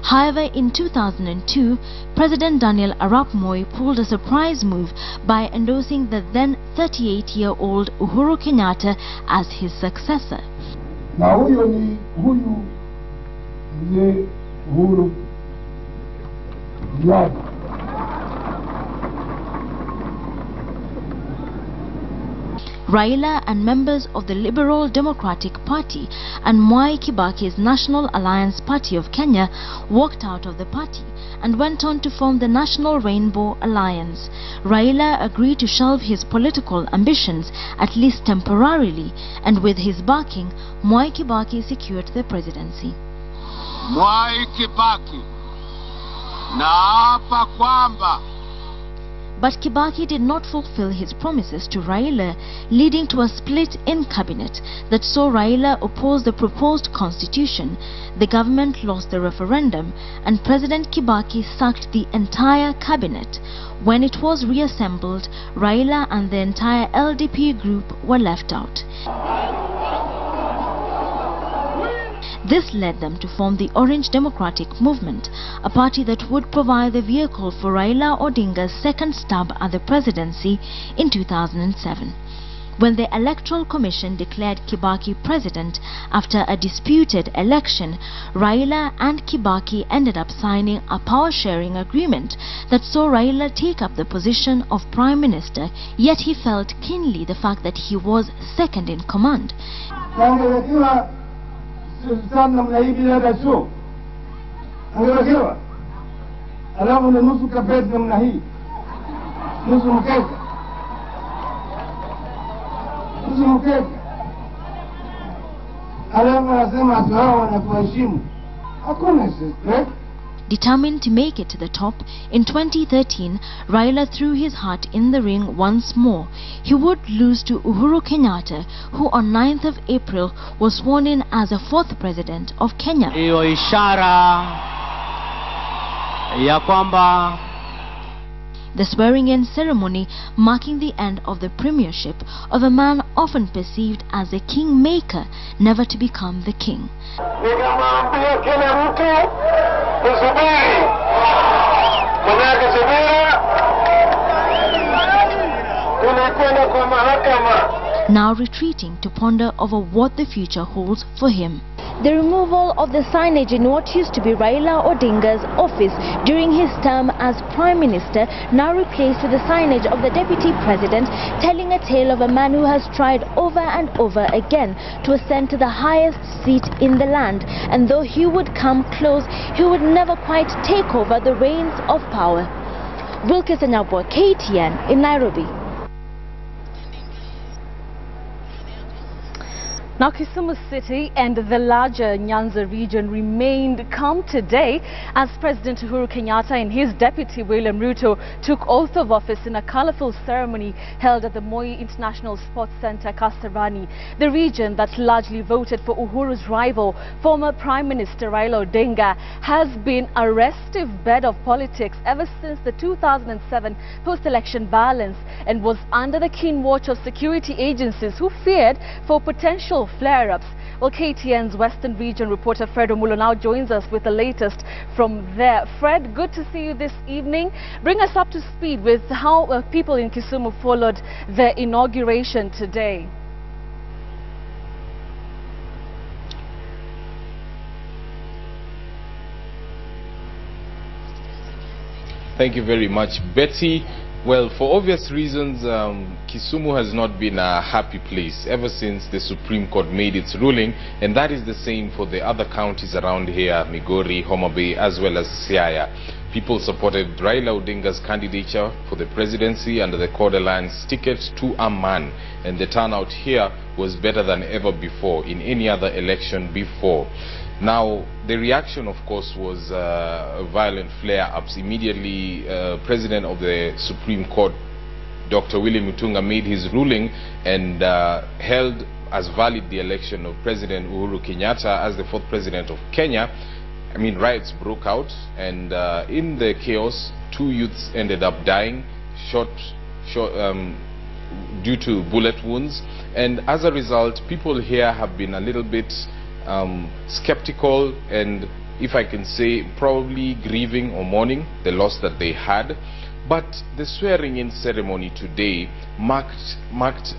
However, in 2002, President Daniel Arap Moi pulled a surprise move by endorsing the then 38-year-old Uhuru Kenyatta as his successor. Na huyu ni mzee Uhuru Kenyatta. Raila and members of the Liberal Democratic Party and Mwai Kibaki's National Alliance Party of Kenya walked out of the party and went on to form the National Rainbow Alliance. Raila agreed to shelve his political ambitions, at least temporarily, and with his backing, Mwai Kibaki secured the presidency. Mwai Kibaki, naapa kwamba. But Kibaki did not fulfill his promises to Raila, leading to a split in cabinet that saw Raila oppose the proposed constitution. The government lost the referendum and President Kibaki sacked the entire cabinet. When it was reassembled, Raila and the entire LDP group were left out. This led them to form the Orange Democratic Movement, a party that would provide the vehicle for Raila Odinga's second stab at the presidency in 2007. when the Electoral Commission declared Kibaki president after a disputed election, Raila and Kibaki ended up signing a power-sharing agreement that saw Raila take up the position of Prime Minister, yet he felt keenly the fact that he was second in command. Determined to make it to the top, in 2013, Raila threw his heart in the ring once more. He would lose to Uhuru Kenyatta, who on 9th of April was sworn in as the 4th president of Kenya. Hiyo ishara ya kwamba the swearing-in ceremony marking the end of the premiership of a man often perceived as a kingmaker, never to become the king. Now retreating to ponder over what the future holds for him. The removal of the signage in what used to be Raila Odinga's office during his term as Prime Minister, now replaced with the signage of the Deputy President, telling a tale of a man who has tried over and over again to ascend to the highest seat in the land, and though he would come close, he would never quite take over the reins of power. Wilkes Anyabwa, KTN in Nairobi. Now, Kisumu City and the larger Nyanza region remained calm today as President Uhuru Kenyatta and his deputy William Ruto took oath of office in a colorful ceremony held at the Moi International Sports Center, Kasarani. The region that largely voted for Uhuru's rival, former Prime Minister Raila Odinga, has been a restive bed of politics ever since the 2007 post-election violence and was under the keen watch of security agencies who feared for potential flare-ups. Well, KTN's Western Region reporter Fred Omulo now joins us with the latest from there. Fred, good to see you this evening. Bring us up to speed with how people in Kisumu followed the inauguration today. Thank you very much, Betty. Well, for obvious reasons, Kisumu has not been a happy place ever since the Supreme Court made its ruling, and that is the same for the other counties around here, Migori, Homa Bay, as well as Siaya. People supported Raila Odinga's candidature for the presidency under the Code Alliance ticket to a man, and the turnout here was better than ever before in any other election before. Now, the reaction, of course, was violent flare-ups. Immediately, President of the Supreme Court, Dr. William Mutunga, made his ruling and held as valid the election of President Uhuru Kenyatta as the 4th president of Kenya. I mean, riots broke out, and in the chaos, 2 youths ended up dying, due to bullet wounds. And as a result, people here have been a little bit skeptical and, if I can say, probably grieving or mourning the loss that they had. But the swearing-in ceremony today marked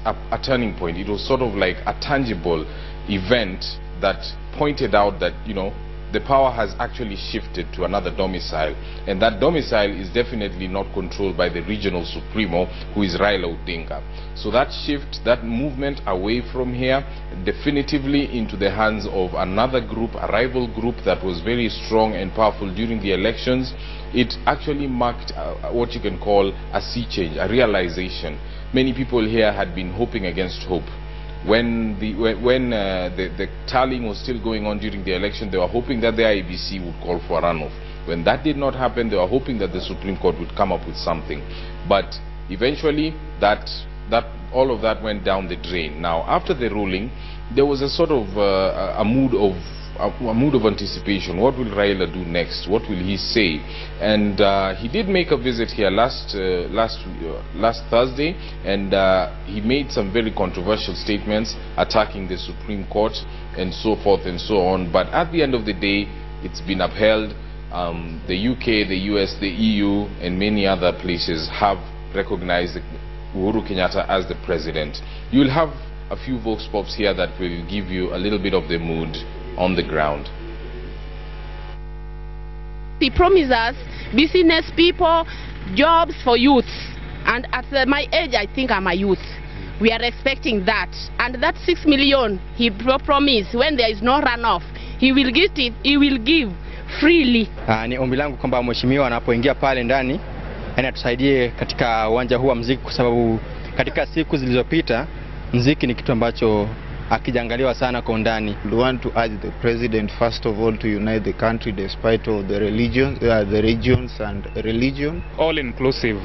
a turning point. It was sort of like a tangible event that pointed out that, you know, the power has actually shifted to another domicile, and that domicile is definitely not controlled by the regional supremo, who is Raila Odinga. So that shift, that movement away from here, definitively into the hands of another group, a rival group that was very strong and powerful during the elections, it actually marked what you can call a sea change, a realization. Many people here had been hoping against hope. When the tallying was still going on during the election, they were hoping that the IEBC would call for a runoff. When that did not happen, they were hoping that the Supreme Court would come up with something. But eventually, all of that went down the drain. Now, after the ruling, there was a sort of a mood of anticipation. What will Raila do next? What will he say? And he did make a visit here last Thursday, and he made some very controversial statements attacking the Supreme Court and so forth and so on. But at the end of the day, it's been upheld. The UK, the US, the EU, and many other places have recognized Uhuru Kenyatta as the president. You'll have a few vox pops here that will give you a little bit of the mood on the ground. He promised us business people, jobs for youths, and at my age I think I'm a youth. We are expecting that, and that 6 million he promised when there is no runoff, he will give freely. Ni ombi langu kwamba mheshimiwa anapoingia pale ndani atusaidie katika uwanja huu wa muziki, kwa sababu katika siku zilizopita muziki ni kitu ambacho akijaangaliwa sana kwa undani. We want to urge the president first of all to unite the country despite of the regions and religion. All inclusive.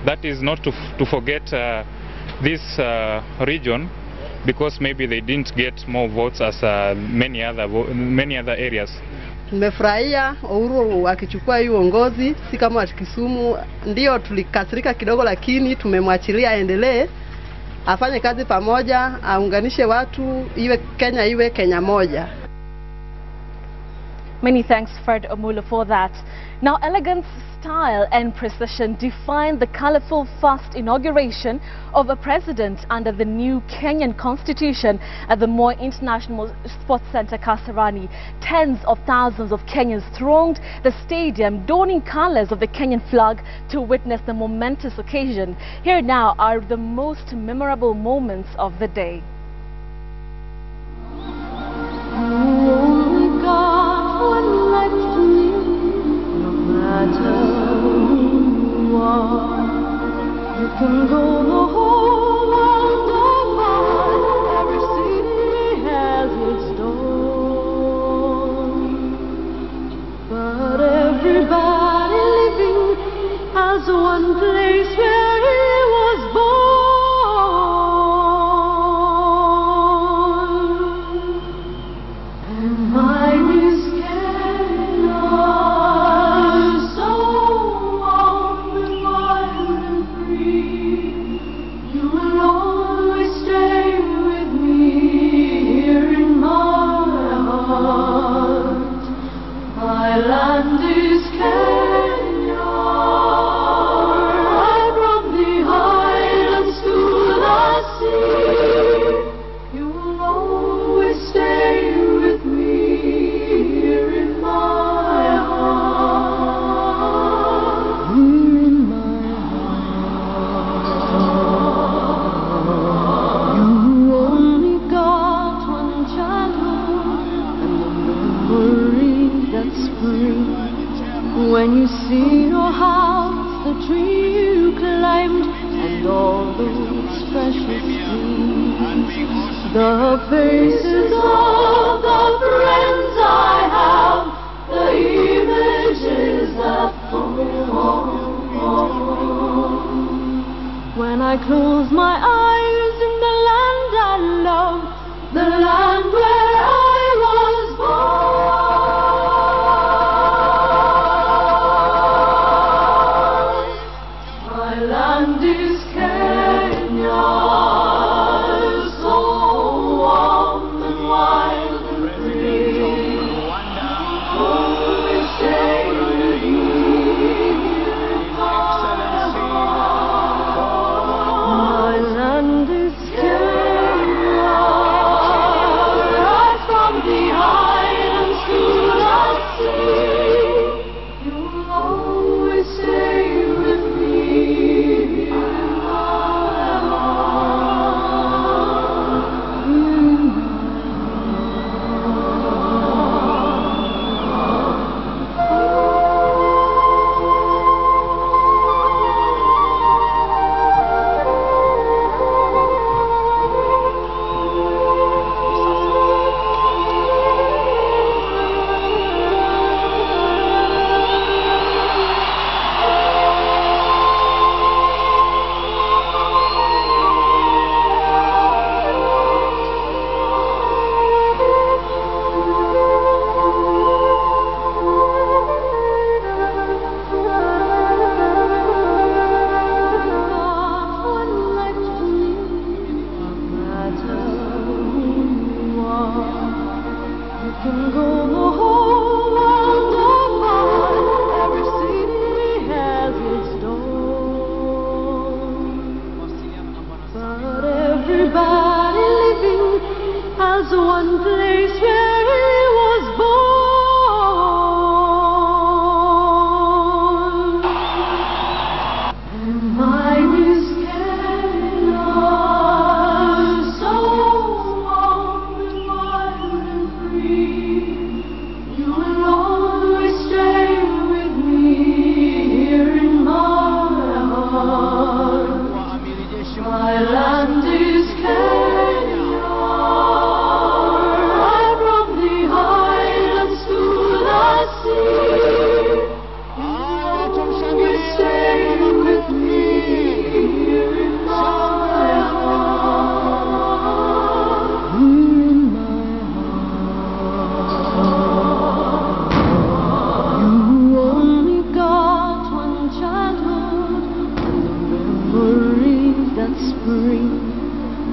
That is not to forget this region, because maybe they didn't get more votes as many other areas. Nimefurahia Uhuru akichukua hii uongozi, si kama Kisumu. Ndio tulikasirika kidogo, lakini tumemwachilia aendelee, afanye kazi pamoja, aunganishe watu, iwe Kenya moja. Many thanks, Fred Omula, for that. Now, elegance, style and precision defined the colorful first inauguration of a president under the new Kenyan constitution at the Moi International Sports Center, Kasarani. Tens of thousands of Kenyans thronged the stadium, donning colors of the Kenyan flag to witness the momentous occasion. Here now are the most memorable moments of the day. You can go the whole world over, every city has its dawn, but everybody living has one place where he was born, and mine is when you see your house, the tree you climbed, and all those precious things, the faces of the friends I have, the images that fall. When I close my eyes in the land I love, the land where I was born. My land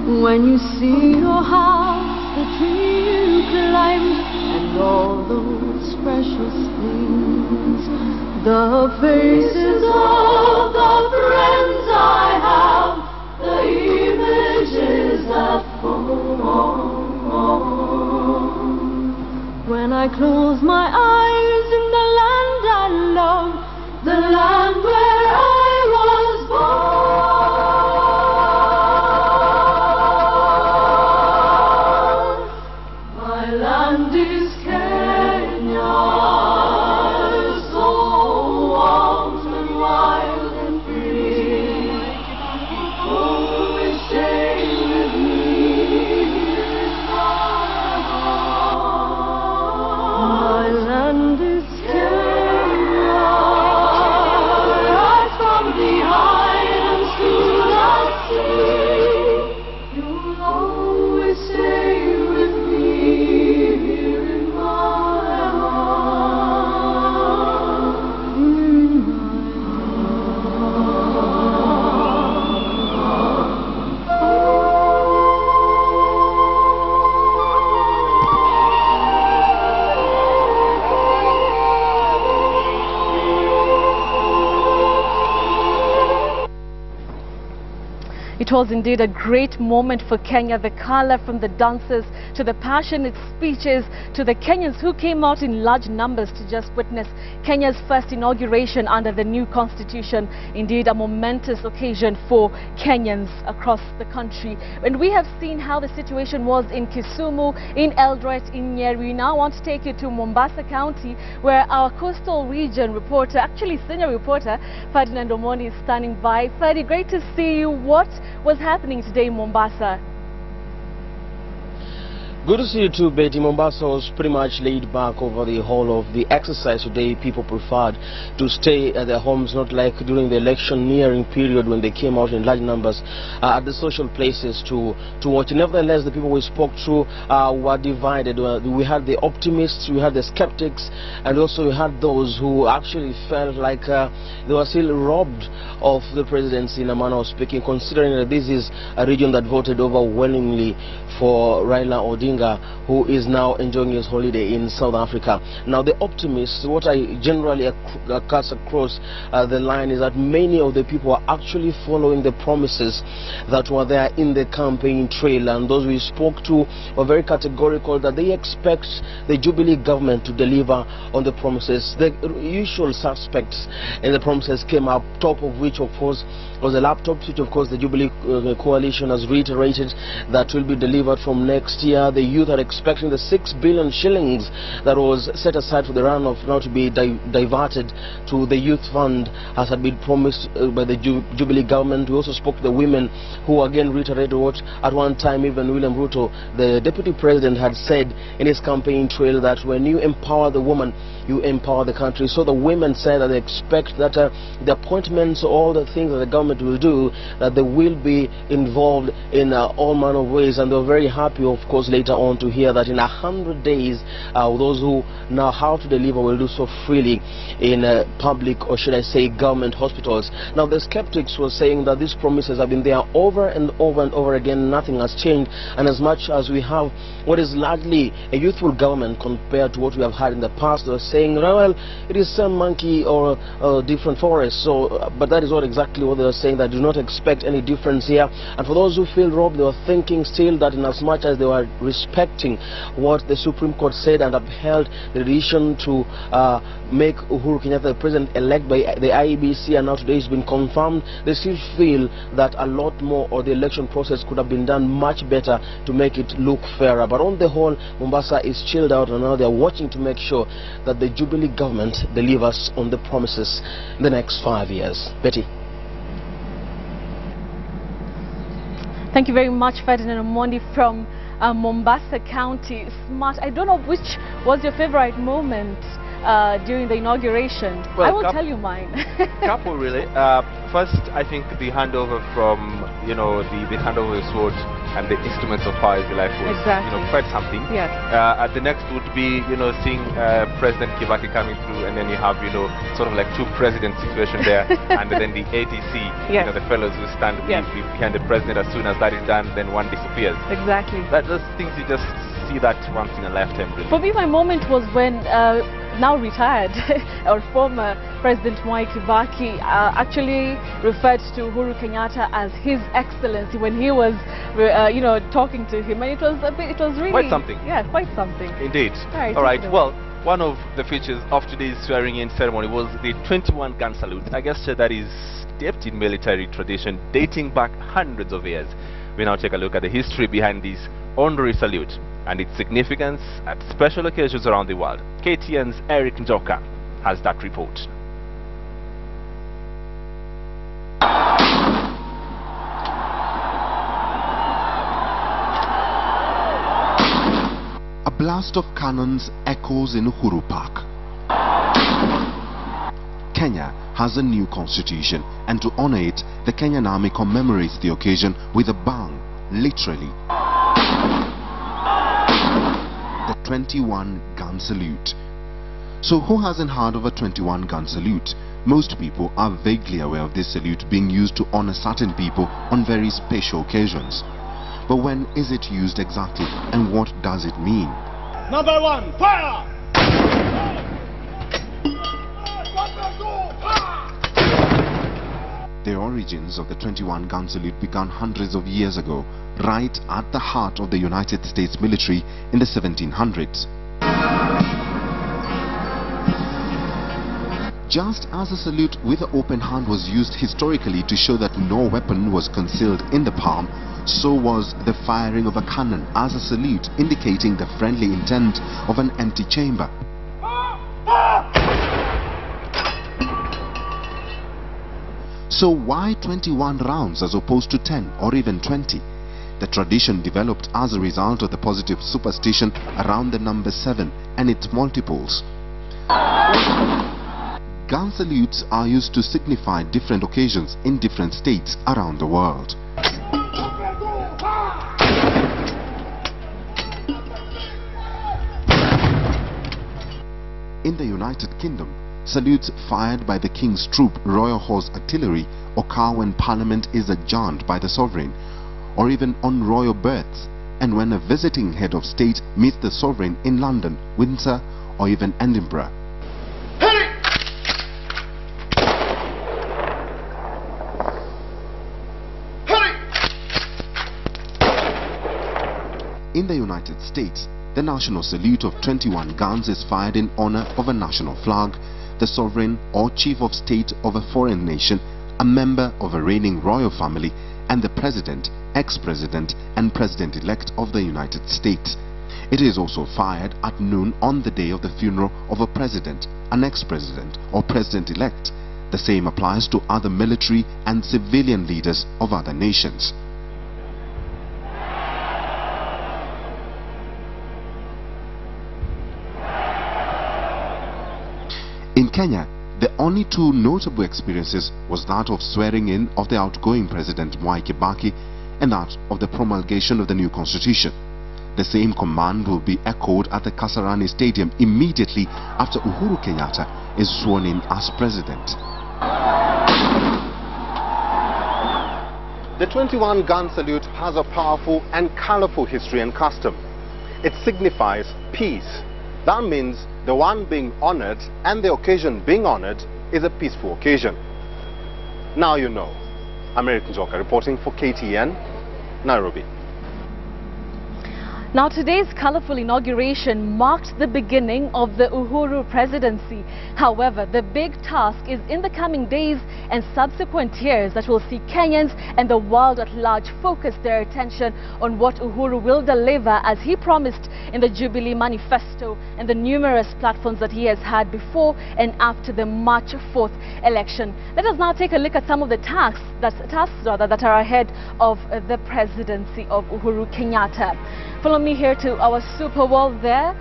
When you see your house, the tree you climbed, and all those precious things, the faces of the friends I have, the images that fall. When I close my eyes in the land I love, the land where I was born. My land is Kenya, so warm and wild and free. Always stay with me in my heart. My land is Kenya, right from the highlands to the sea. You'll always stay with me here in my heart. In It was indeed a great moment for Kenya. The color from the dancers to the passionate speeches to the Kenyans who came out in large numbers to just witness Kenya's first inauguration under the new constitution. Indeed, a momentous occasion for Kenyans across the country. And we have seen how the situation was in Kisumu, in Eldoret, in Nyeri. We now want to take you to Mombasa County, where our coastal region reporter, actually senior reporter, Ferdinand Omondi is standing by. Ferdy, great to see you. What was happening today in Mombasa? Good to see you too, Betty. Mombasa was pretty much laid back over the whole of the exercise today. People preferred to stay at their homes, not like during the election nearing period when they came out in large numbers at the social places to watch. Nevertheless, the people we spoke to were divided. We had the optimists, we had the skeptics, and also we had those who actually felt like they were still robbed of the presidency in a manner of speaking, considering that this is a region that voted overwhelmingly for Raila Odinga, who is now enjoying his holiday in South Africa. Now, the optimists, what I generally cast across the line is that many of the people are actually following the promises that were there in the campaign trail, and those we spoke to were very categorical that they expect the Jubilee government to deliver on the promises. The usual suspects in the promises came up, top of which, of course, was the laptops, which of course the Jubilee coalition has reiterated that will be delivered from next year. The youth are expecting the 6 billion shillings that was set aside for the run-off now to be diverted to the youth fund, as had been promised by the Jubilee government. We also spoke to the women, who again reiterated what at one time even William Ruto, the deputy president, had said in his campaign trail, that when you empower the woman, you empower the country. So the women said that they expect that the appointments, all the things that the government will do, that they will be involved in all manner of ways. And they were very happy, of course, later on to hear that in 100 days, those who know how to deliver will do so freely in public, or should I say government hospitals. Now, the skeptics were saying that these promises have been there over and over and over again. Nothing has changed. And as much as we have what is largely a youthful government compared to what we have had in the past, they were saying, well, it is some monkey or different forest. So, but that is not exactly what they were saying. They do not expect any difference here. And for those who feel robbed, they were thinking still that in as much as they were respecting what the Supreme Court said and upheld the decision to make Uhuru Kenyatta the president-elect by the IEBC, and now today it's been confirmed, they still feel that a lot more, or the election process could have been done much better to make it look fairer. But on the whole, Mombasa is chilled out, and now they're watching to make sure that the Jubilee government delivers on the promises in the next 5 years. Betty. Thank you very much, Ferdinand Omondi from Mombasa County. Smart. I don't know which was your favorite moment during the inauguration. Well, I will tell you mine. Couple, really. First, I think the handover from you know, the handover of the sword and the instruments of power, if you like, was, you know, quite something. Yes. The next would be, you know, seeing President Kibaki coming through, and then you have, you know, sort of like two president situation there, and then the ATC, you know, the fellows who stand behind the president. As soon as that is done, then one disappears. Exactly. Those things you just see that once in a lifetime, really. For me, my moment was when now retired our former President Mwai Kibaki actually referred to Uhuru Kenyatta as His Excellency when he was, you know, talking to him, and it was really quite something. Yeah, quite something. Indeed. All right. Well, one of the features of today's swearing-in ceremony was the 21-gun salute. I guess that is steeped in military tradition dating back hundreds of years. We now take a look at the history behind this honorary salute and its significance at special occasions around the world. KTN's Eric Njoka has that report. A blast of cannons echoes in Uhuru Park. Kenya has a new constitution, and to honor it, the Kenyan Army commemorates the occasion with a bang, literally. The 21-gun salute. So who hasn't heard of a 21-gun salute? Most people are vaguely aware of this salute being used to honor certain people on very special occasions. But when is it used exactly, and what does it mean? Number one, fire! The origins of the 21-gun salute began hundreds of years ago, right at the heart of the United States military in the 1700s. Just as a salute with the open hand was used historically to show that no weapon was concealed in the palm, so was the firing of a cannon as a salute indicating the friendly intent of an empty chamber. So why 21 rounds as opposed to 10 or even 20? The tradition developed as a result of the positive superstition around the number 7 and its multiples. Gun salutes are used to signify different occasions in different states around the world. In the United Kingdom, salutes fired by the King's Troop Royal Horse Artillery occur when Parliament is adjourned by the sovereign, or even on royal births, and when a visiting head of state meets the sovereign in London, Windsor, or even Edinburgh. In the United States, the national salute of 21 guns is fired in honor of a national flag, the sovereign or chief of state of a foreign nation, a member of a reigning royal family, and the president, ex-president, and president-elect of the United States. It is also fired at noon on the day of the funeral of a president, an ex-president, or president-elect. The same applies to other military and civilian leaders of other nations. In Kenya, the only two notable experiences was that of swearing in of the outgoing President Mwai Kibaki and that of the promulgation of the new constitution. The same command will be echoed at the Kasarani Stadium immediately after Uhuru Kenyatta is sworn in as president. The 21-gun salute has a powerful and colorful history and custom. It signifies peace. That means the one being honored and the occasion being honored is a peaceful occasion. Now you know. I'm Eric Njoka reporting for KTN, Nairobi. Now today's colourful inauguration marked the beginning of the Uhuru presidency. However, the big task is in the coming days and subsequent years that will see Kenyans and the world at large focus their attention on what Uhuru will deliver as he promised in the Jubilee Manifesto and the numerous platforms that he has had before and after the March 4th election. Let us now take a look at some of the tasks that are ahead of the presidency of Uhuru Kenyatta. Follow me here to our super wall there.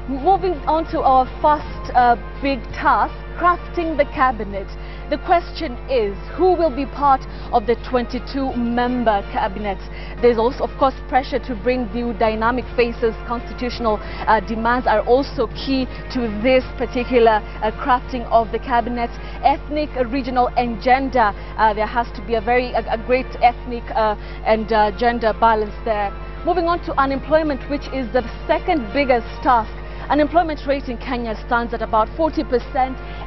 Moving on to our first big task, crafting the cabinet. The question is, who will be part of the 22-member cabinet? There's also, of course, pressure to bring new dynamic faces. Constitutional demands are also key to this particular crafting of the cabinet. Ethnic, regional and gender. There has to be a great ethnic and gender balance there. Moving on to unemployment, which is the second biggest task. Unemployment rate in Kenya stands at about 40%,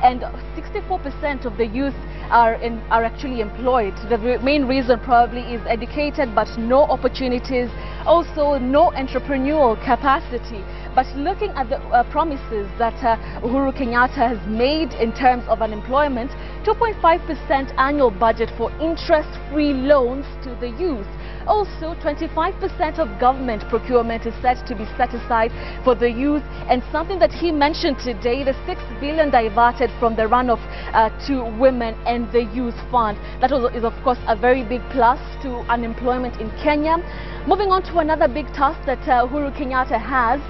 and 64% of the youth are actually employed. The main reason probably is educated but no opportunities, also no entrepreneurial capacity. But looking at the promises that Uhuru Kenyatta has made in terms of unemployment, 2.5% annual budget for interest-free loans to the youth. Also, 25% of government procurement is set to be set aside for the youth, and something that he mentioned today, the 6 billion diverted from the runoff to women and the youth fund. That is, of course, a very big plus to unemployment in Kenya. Moving on to another big task that Uhuru Kenyatta has.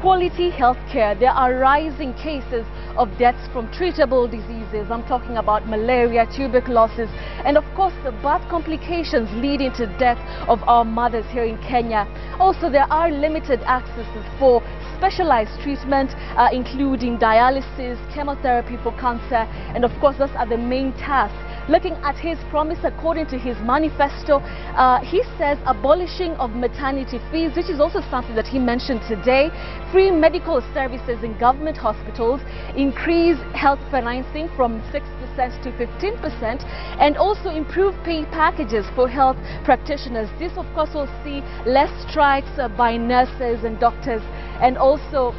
Quality healthcare. There are rising cases of deaths from treatable diseases. I'm talking about malaria, tuberculosis, and of course the birth complications leading to death of our mothers here in Kenya. Also, there are limited accesses for specialized treatment, including dialysis, chemotherapy for cancer, and of course those are the main tasks. Looking at his promise, according to his manifesto, he says abolishing of maternity fees, which is also something that he mentioned today, free medical services in government hospitals, increase health financing from 6% to 15%, and also improve pay packages for health practitioners. This, of course, will see less strikes by nurses and doctors. And also,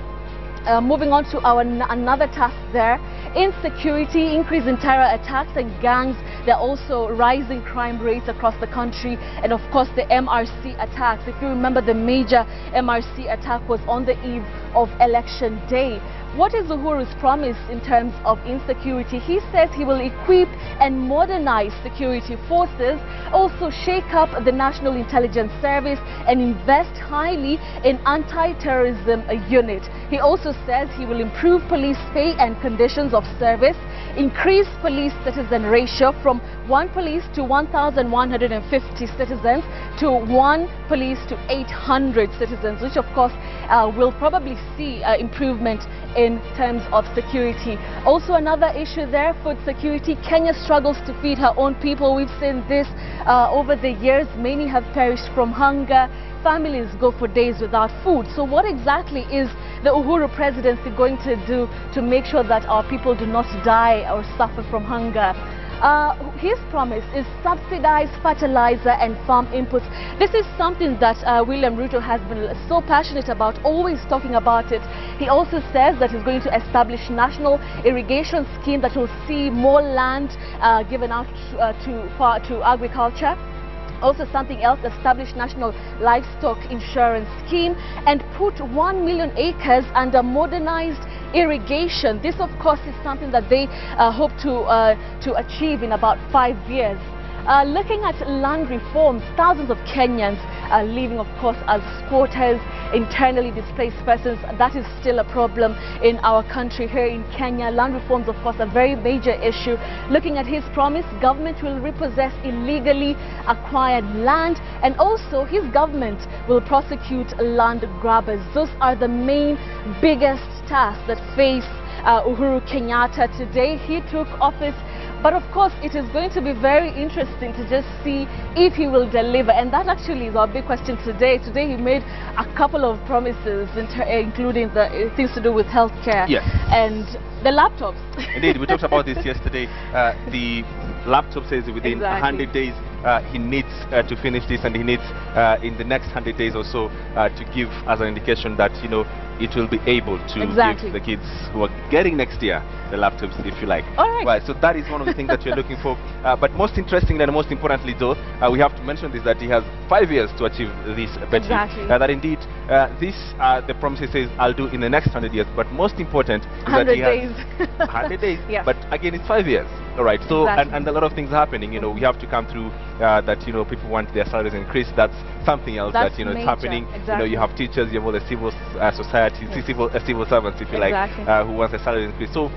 moving on to another task there, insecurity, increase in terror attacks and gangs. There are also rising crime rates across the country, and of course the MRC attacks. If you remember, the major MRC attack was on the eve of election day. What is Uhuru's promise in terms of insecurity? He says he will equip and modernize security forces, also shake up the National Intelligence Service and invest highly in anti-terrorism unit. He also says he will improve police pay and conditions of service, increase police-citizen ratio from 1 police to 1,150 citizens to 1 police to 800 citizens, which of course will probably see improvement in terms of security. Also, another issue there, food security. Kenya struggles to feed her own people. We've seen this over the years. Many have perished from hunger. Families go for days without food. So what exactly is the Uhuru presidency going to do to make sure that our people do not die or suffer from hunger? His promise is subsidized fertilizer and farm inputs. This is something that William Ruto has been so passionate about, always talking about it. He also says that he's going to establish national irrigation scheme that will see more land given out to agriculture. Also, something else, establish national livestock insurance scheme and put 1 million acres under modernized irrigation. This, of course, is something that they hope to achieve in about 5 years. Looking at land reforms, thousands of Kenyans are living, of course, as squatters, internally displaced persons. That is still a problem in our country here in Kenya. Land reforms, of course, a very major issue. Looking at his promise, government will repossess illegally acquired land, and also his government will prosecute land grabbers. Those are the main biggest tasks that face Uhuru Kenyatta today. He took office. But of course, it is going to be very interesting to just see if he will deliver. And that actually is our big question today. Today he made a couple of promises, including the things to do with healthcare and the laptops. Indeed, we talked about this yesterday. The laptop says within 100 days he needs to finish this, and he needs in the next 100 days or so to give as an indication that, you know, it will be able to give the kids who are getting next year the laptops, if you like. All right. So that is one of the things that we're looking for. But most interestingly and most importantly, though, we have to mention this, that he has 5 years to achieve this. That indeed, these are the promises says I'll do in the next 100 years. But most important is that he has 100 days. But again, it's 5 years. All right. So Exactly. and a lot of things are happening. You know, we have to come through that. You know, people want their salaries increased. That's something else That's that you know major. is happening. You know, you Exactly. have teachers, you have all the civil society, Yes. civil servants, if you Exactly. like, who want their salary increased. So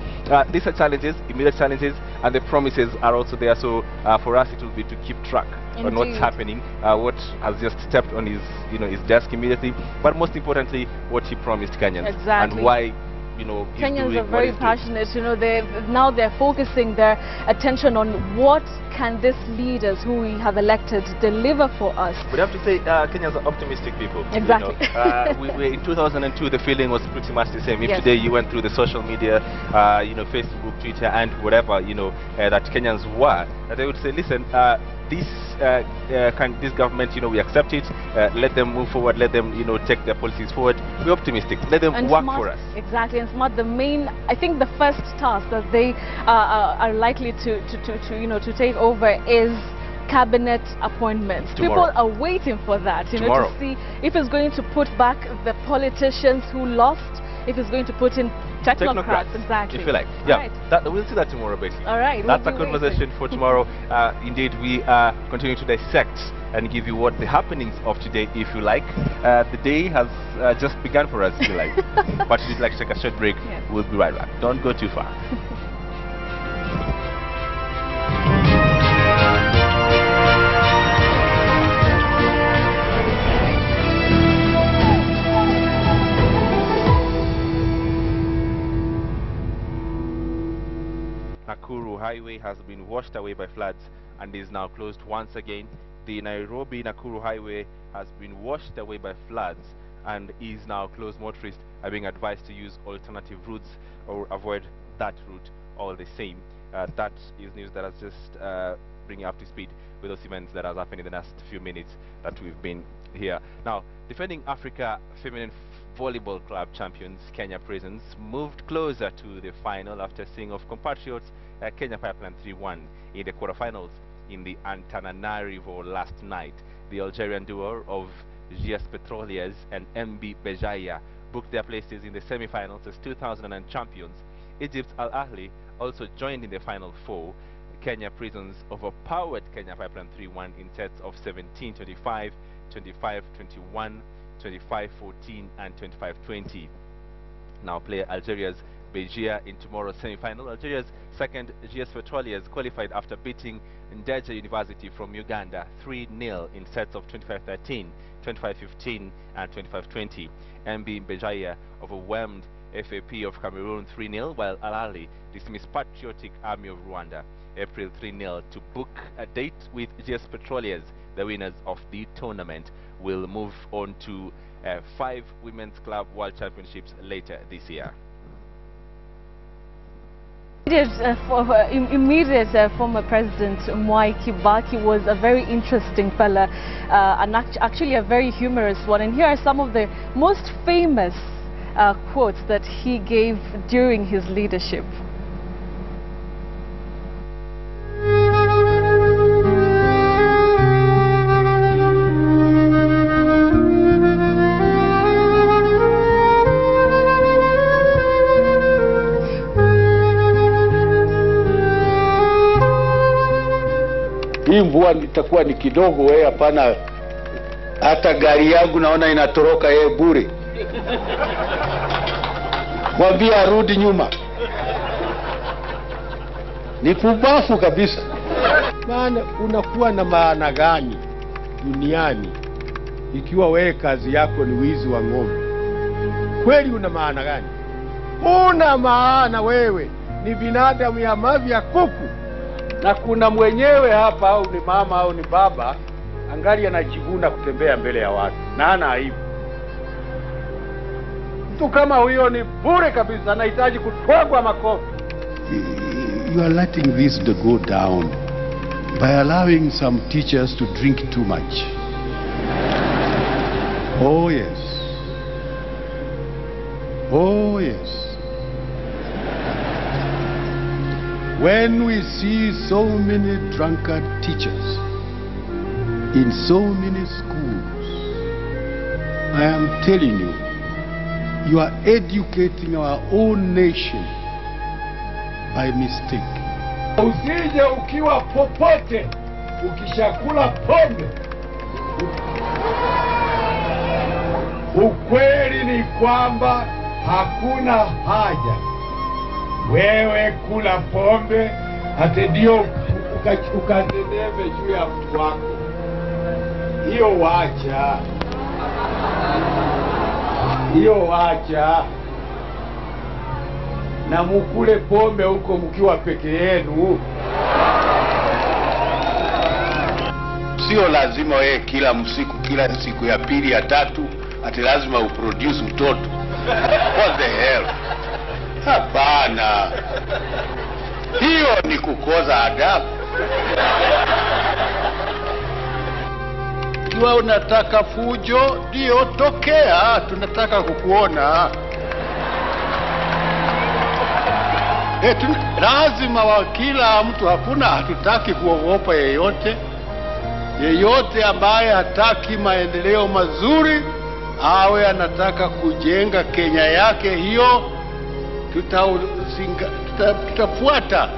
these are challenges, immediate challenges, and the promises are also there. So for us, it will be to keep track on what's Indeed. happening, what has just stepped on his his desk immediately, but most importantly, what he promised Kenyans Exactly. and why. You know, he's Kenyans doing are what very he's doing. passionate. You know, now they're focusing their attention on what can these leaders who we have elected deliver for us. We have to say Kenyans are optimistic people. Exactly. You know, in 2002, the feeling was pretty much the same. If Yes. today you went through the social media, you know, Facebook, Twitter, and whatever, you know, that Kenyans were, that they would say, listen, this government, you know, we accept it. Let them move forward. Let them, you know, take their policies forward. We're optimistic. Let them And work smart, for us. Exactly, and smart. The main, I think, the first task that they are likely to take over is cabinet appointments. Tomorrow. People are waiting for that, you know, Tomorrow. to see if it's going to put back the politicians who lost, if it's going to put in technocrats. Exactly. If you like. Yeah, Right. we'll see that tomorrow, Betty. All right. That's we'll a be conversation waiting. for tomorrow. Indeed, we are continuing to dissect and give you what the happenings of today, if you like. The day has just begun for us, if you like. But we'd like to take a short break. Yes. We'll be right back. Don't go too far. Nakuru Highway has been washed away by floods and is now closed once again. The Nairobi-Nakuru Highway has been washed away by floods and is now closed. Motorists are being advised to use alternative routes or avoid that route all the same. That is news that has just bring you up to speed with those events that has happened in the last few minutes that we've been here. Now, defending Africa Feminine Volleyball Club champions Kenya Prisons moved closer to the final after seeing off compatriots Kenya Pipeline 3-1 in the quarterfinals in the Antananarivo last night. The Algerian duo of GS Petroliers and MB Bejaya booked their places in the semi-finals as 2009 champions. Egypt's Al Ahly also joined in the final four. Kenya Prisons overpowered Kenya Pipeline 3-1 in sets of 17-25, 25-21, 25-14 and 25-20. Now play Algeria's Beijia in tomorrow's semi-final. Algeria's second GS Petroliers qualified after beating Ndeja University from Uganda 3-0 in sets of 25-13, 25-15 and 25-20. MB Bejaia overwhelmed FAP of Cameroon 3-0, while Al Ahly dismissed Patriotic Army of Rwanda April 3-0 to book a date with GS Petroliers. The winners of the tournament will move on to 5 Women's Club World Championships later this year. Immediate former President Mwai Kibaki was a very interesting fella, and actually a very humorous one. And here are some of the most famous quotes that he gave during his leadership. Hii mvua itakuwa ni kidogo, wewe hapana, hata gari yangu naona inatoroka yeye bure. Mwambie arudi nyuma. Ni pumbafu kabisa. Maana unakuwa na maana gani duniani ikiwa wewe kazi yako ni wizi wa ng'ombe? Kweli una maana gani? Una maana wewe ni binadamu ya mavi ya kuku. Na kuna mwenyewe hapa, au ni mama au ni baba, angali anajivuna kutembea mbele ya watu na hana aibu. Mtu kama huyo ni bure kabisa, anahitaji kutwagwa makofi. You are letting this to go down by allowing some teachers to drink too much. Oh yes. Oh yes. When we see so many drunkard teachers in so many schools, I am telling you, you are educating our own nation by mistake. Usije ukiwa popote ukishakula pombe. Ukweli ni kwamba hakuna haja wewe kula pombe hata ndio ukatendeve juu ya mtu wako. Hiyo wacha. Hiyo wacha. Na mukule pombe huko mkiwa peke yenu. Sio lazima wewe kila siku ya pili ya tatu ati lazima uproduce mtoto. What the hell? Hapana. Hiyo ni kukosa adabu. Kiwa unataka fujo, ndio tokea, tunataka kukuona. Lazima wa kila mtu, hakuna, hatutaki kuogopa yeyote. Yeyote ambaye hataki maendeleo mazuri, awe anataka kujenga Kenya yake, hiyo tutafuata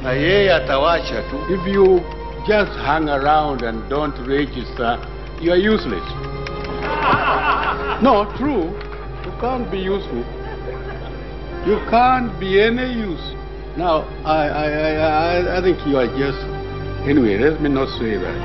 na yeye atawacha tu. If you just hang around and don't register, you are useless. No, true. You can't be useful. You can't be any use. Now, I think you are just... Anyway, let me not say that.